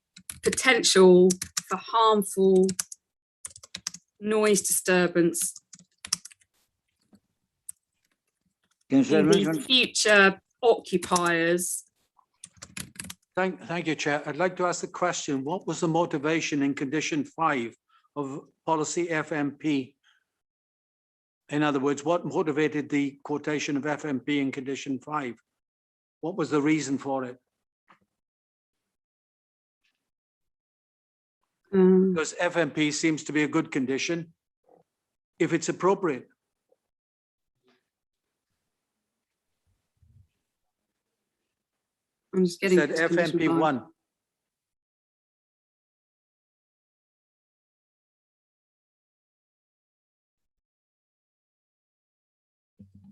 N: potential for harmful noise disturbance in the future occupiers.
G: Thank you, Chair. I'd like to ask the question, what was the motivation in condition 5 of policy FMP? In other words, what motivated the quotation of FMP in condition 5? What was the reason for it? Because FMP seems to be a good condition if it's appropriate.
N: I'm just getting
G: said FMP 1.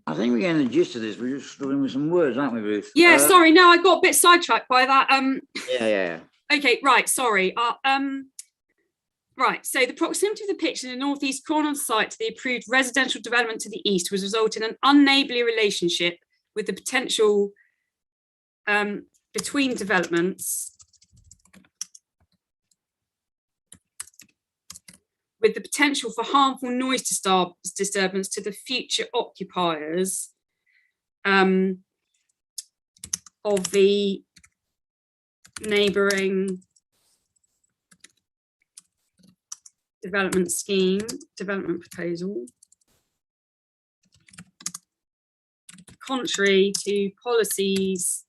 B: I think we're getting the gist of this. We're just struggling with some words, aren't we, Ruth?
N: Yeah, sorry. No, I got a bit sidetracked by that.
B: Yeah.
N: Okay, right. Sorry. Right. So the proximity of the pitch in the northeast corner of the site to the approved residential development to the east was result in an unneighbourly relationship with the potential between developments. With the potential for harmful noise disturbance to the future occupiers of the neighbouring development proposal, contrary to policies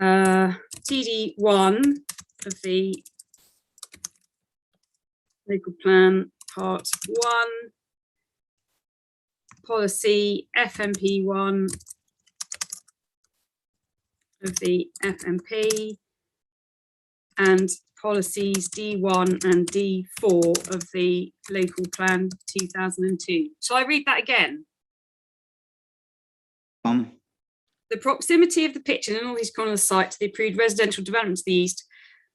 N: TD1 of the local plan part 1, policy FMP1 of the FMP, and policies D1 and D4 of the local plan 2002. Shall I read that again? The proximity of the pitch in the northeast corner of the site to the approved residential development to the east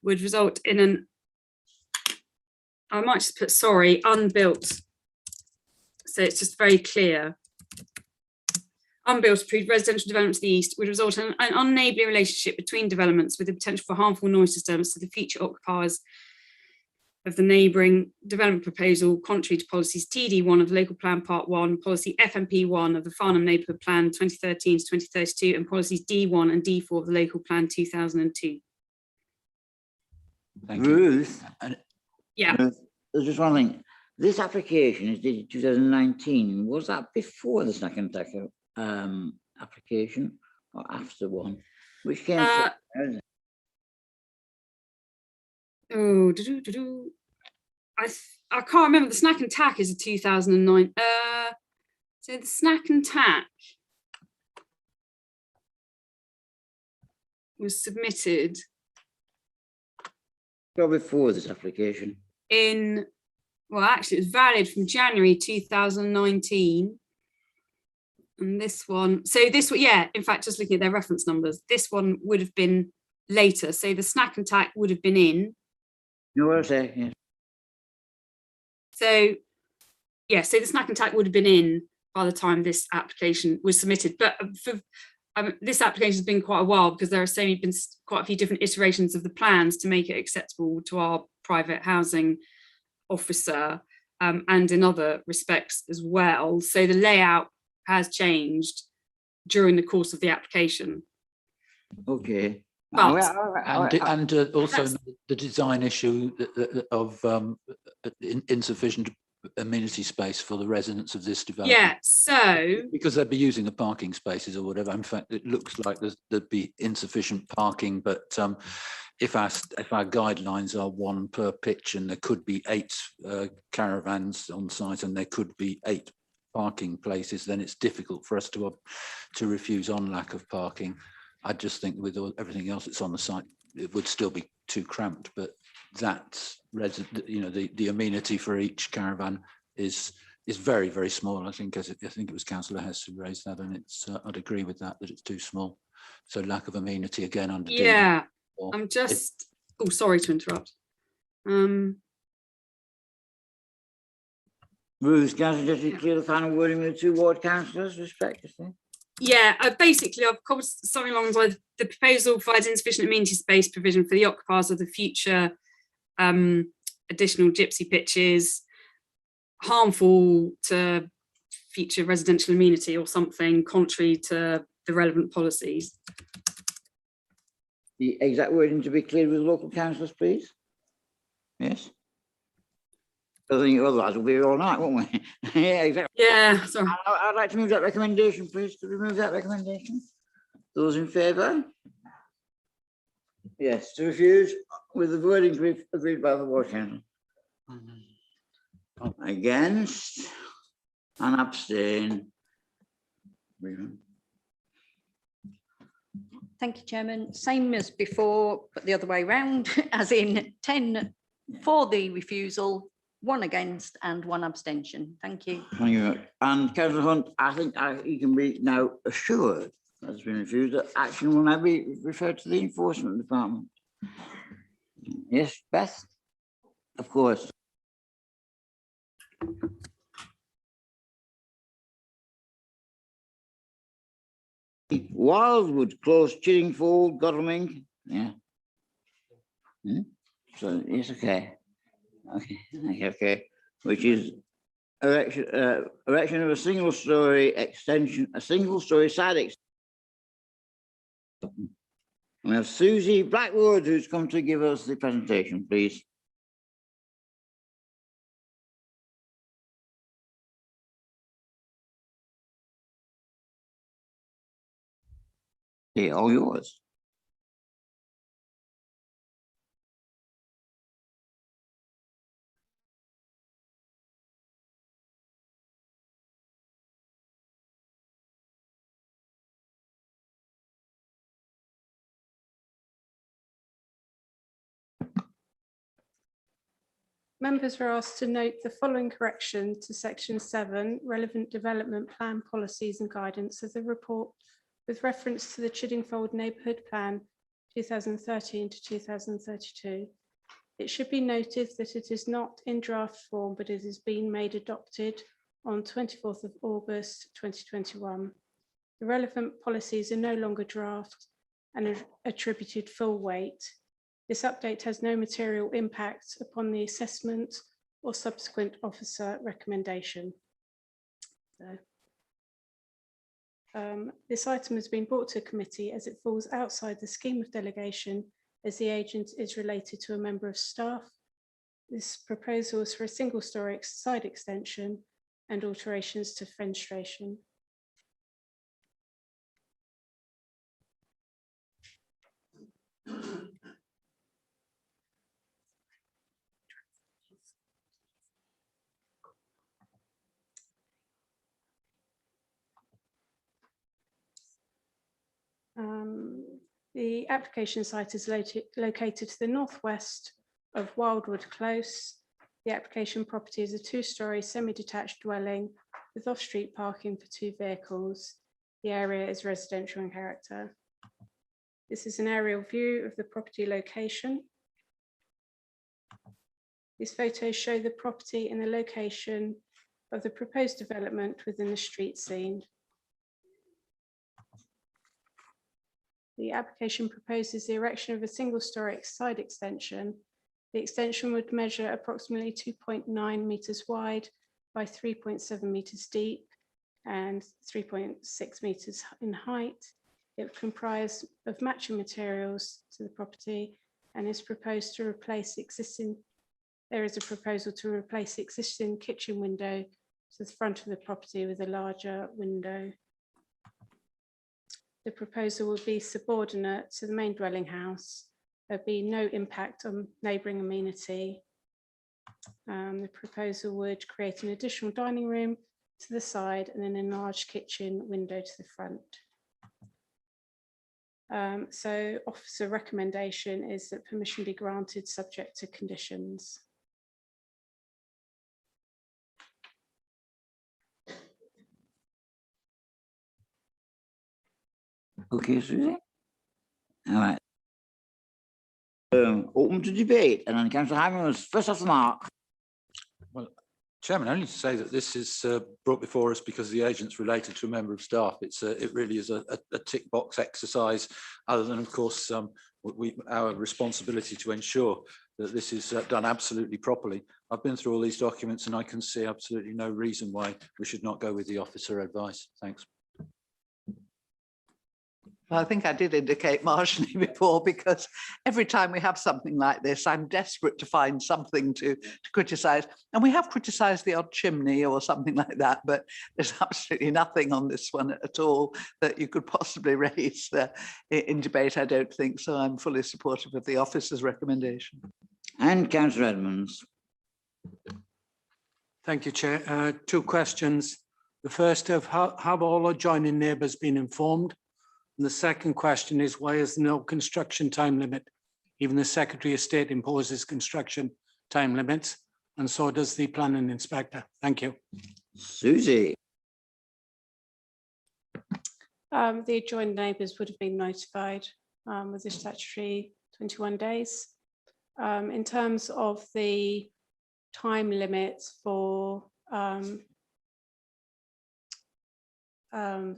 N: would result in an, I might just put, sorry, unbuilt. So it's just very clear. Unbuilt approved residential development to the east would result in an unneighbourly relationship between developments with the potential for harmful noise disturbance to the future occupiers of the neighbouring development proposal, contrary to policies TD1 of the local plan part 1, policy FMP1 of the Farnham Neighbourhood Plan 2013 to 2032, and policies D1 and D4 of the local plan 2002.
B: Thank you. Ruth,
N: yeah.
B: There's just one thing. This application is dated 2019. Was that before the snack and tackle application or after one? Which came first?
N: Oh, I can't remember. The snack and tack is a 2009. So the snack and tack was submitted
B: Well, before this application.
N: in, well, actually it was valid from January 2019. And this one, so this one, yeah, in fact, just looking at their reference numbers, this one would have been later. So the snack and tack would have been in.
B: You know what I'm saying? Yeah.
N: So, yeah, so the snack and tack would have been in by the time this application was submitted. But for this application has been quite a while because there have certainly been quite a few different iterations of the plans to make it acceptable to our private housing officer and in other respects as well. So the layout has changed during the course of the application.
B: Okay.
N: But
C: And also the design issue of insufficient amenity space for the residents of this development.
N: yeah, so
C: Because they'd be using the parking spaces or whatever. In fact, it looks like there'd be insufficient parking, but if our guidelines are 1 per pitch and there could be 8 caravans on site and there could be 8 parking places, then it's difficult for us to refuse on lack of parking. I just think with everything else that's on the site, it would still be too cramped, but that's, the amenity for each caravan is very, very small. I think it was Councillor Hess who raised that, and it's I'd agree with that it's too small. So lack of amenity again under
N: yeah, I'm just, oh, sorry to interrupt.
B: Ruth, Councillor, just to clear the final wording with the 2 ward councillors respectively.
N: Yeah, basically I've covered something along the lines. The proposal provides insufficient amenity space provision for the occupiers of the future additional gypsy pitches, harmful to future residential amenity or something contrary to the relevant policies.
B: The exact wording to be clear with local councillors, please. Yes. I think otherwise we'll be all night, won't we? Yeah, exactly.
N: Yeah, sorry.
B: I'd like to move that recommendation, please. Could we move that recommendation? Those in favour? Yes, to refuse with the wording agreed by the ward council. Against and abstain.
D: Thank you, Chairman. Same as before, but the other way round, as in 10 for the refusal, 1 against and 1 abstention. Thank you.
B: Thank you very much. And Councillor Hunt, I think you can be now assured that has been refused that action will now be referred to the Enforcement Department. Yes, Beth? Of course. Wildwood, close Chiddingfold, Godalming. Yeah. So it's okay. Okay. Which is erection of a single-story extension, a single-story side extension. We have Susie Blackwood, who's come to give us the presentation, please. Yeah, all yours.
S: Members are asked to note the following correction to section 7, relevant development plan policies and guidance of the report with reference to the Chiddingfold Neighbourhood Plan 2013 to 2032. It should be noted that it is not in draft form, but it has been made adopted on 24th of August 2021. The relevant policies are no longer draft and are attributed full weight. This update has no material impact upon the assessment or subsequent officer recommendation. This item has been brought to committee as it falls outside the scheme of delegation as the agent is related to a member of staff. This proposal is for a single-storey side extension and alterations to fenestration. The application site is located to the northwest of Wildwood Close. The application property is a 2-storey semi-detached dwelling with off-street parking for 2 vehicles. The area is residential in character. This is an aerial view of the property location. These photos show the property and the location of the proposed development within the street scene. The application proposes the erection of a single-storey side extension. The extension would measure approximately 2.9 metres wide by 3.7 metres deep and 3.6 metres in height. It would comprise of matching materials to the property and is proposed to replace existing. There is a proposal to replace the existing kitchen window to the front of the property with a larger window. The proposal would be subordinate to the main dwelling house. There'd be no impact on neighbouring amenity. The proposal would create an additional dining room to the side and an enlarged kitchen window to the front. So officer recommendation is that permission be granted subject to conditions.
B: Okay, Susie. All right. Open to debate, and then Councillor Hyman was first off the mark.
C: Well, Chairman, only to say that this is brought before us because the agent's related to a member of staff. It really is a tick box exercise, other than, of course, our responsibility to ensure that this is done absolutely properly. I've been through all these documents and I can see absolutely no reason why we should not go with the officer advice. Thanks.
A: Well, I think I did indicate marginally before, because every time we have something like this, I'm desperate to find something to criticise. And we have criticised the odd chimney or something like that, but there's absolutely nothing on this one at all that you could possibly raise in debate, I don't think. So I'm fully supportive of the officer's recommendation.
B: And Councillor Edmonds.
G: Thank you, Chair. 2 questions. The first of, have all adjoining neighbours been informed? And the second question is, why is there no construction time limit? Even the Secretary of State imposes construction time limits, and so does the planning inspector. Thank you.
B: Susie.
S: The adjoined neighbours would have been notified with the statutory 21 days. In terms of the time limits for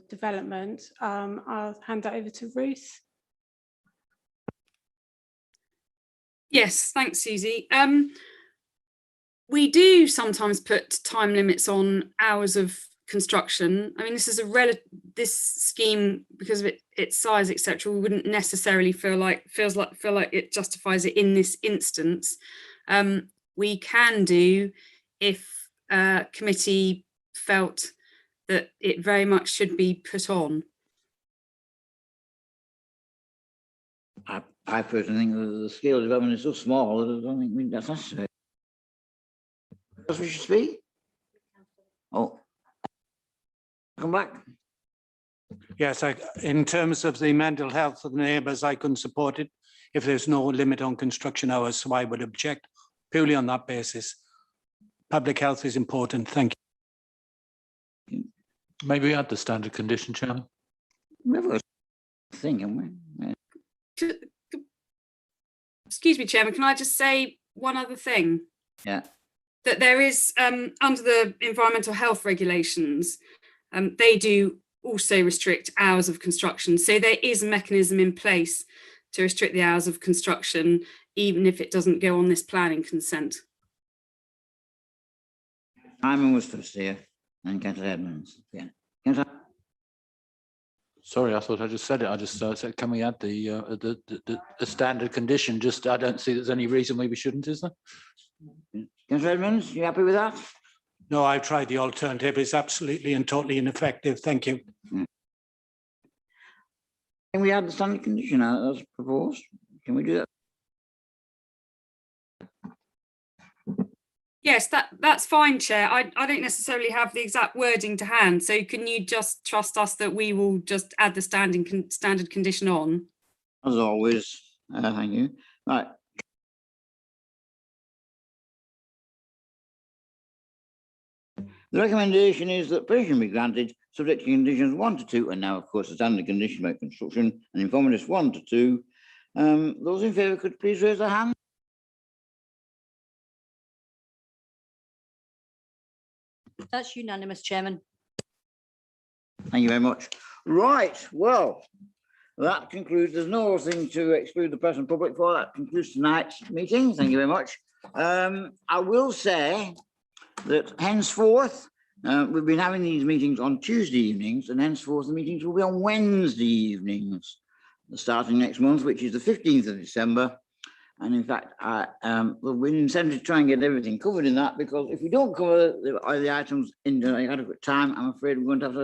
S: development, I'll hand that over to Ruth.
N: Yes, thanks, Susie. We do sometimes put time limits on hours of construction. I mean, this is this scheme, because of its size, etc. We wouldn't necessarily feel like it justifies it in this instance. We can do, if committee felt that it very much should be put on.
B: I personally think that the scale of development is so small that I don't think that's necessary. Does we should speak? Oh, come back.
G: Yes, in terms of the mental health of the neighbours, I couldn't support it if there's no limit on construction hours, so I would object purely on that basis. Public health is important. Thank you.
C: Maybe add the standard condition, Chairman.
N: Excuse me, Chairman, can I just say one other thing?
B: Yeah.
N: That there is, under the environmental health regulations, they do also restrict hours of construction. So there is a mechanism in place to restrict the hours of construction, even if it doesn't go on this planning consent.
B: Simon was first here, and Councillor Edmonds. Yeah.
C: Sorry, I thought I just said it. I just said, can we add the standard condition? Just, I don't see there's any reason why we shouldn't, is there?
B: Councillor Edmonds, you happy with that?
G: No, I've tried the alternative. It's absolutely and totally ineffective. Thank you.
B: Can we add the standard condition as proposed? Can we do that?
N: Yes, that's fine, Chair. I don't necessarily have the exact wording to hand. So can you just trust us that we will just add the standard condition on?
B: as always. Thank you. Right. The recommendation is that permission be granted, subject to conditions 1 to 2, and now, of course, the standard condition about construction and informatives 1 to 2. Those in favour could please raise their hand.
D: That's unanimous, Chairman.
B: Thank you very much. Right, well, that concludes, there's no thing to exclude the press and public for. That concludes tonight's meeting. Thank you very much. I will say that henceforth, we've been having these meetings on Tuesday evenings, and henceforth the meetings will be on Wednesday evenings, starting next month, which is the 15th of December. And in fact, we're incented to try and get everything covered in that, because if we don't cover the items in adequate time, I'm afraid we're going to have to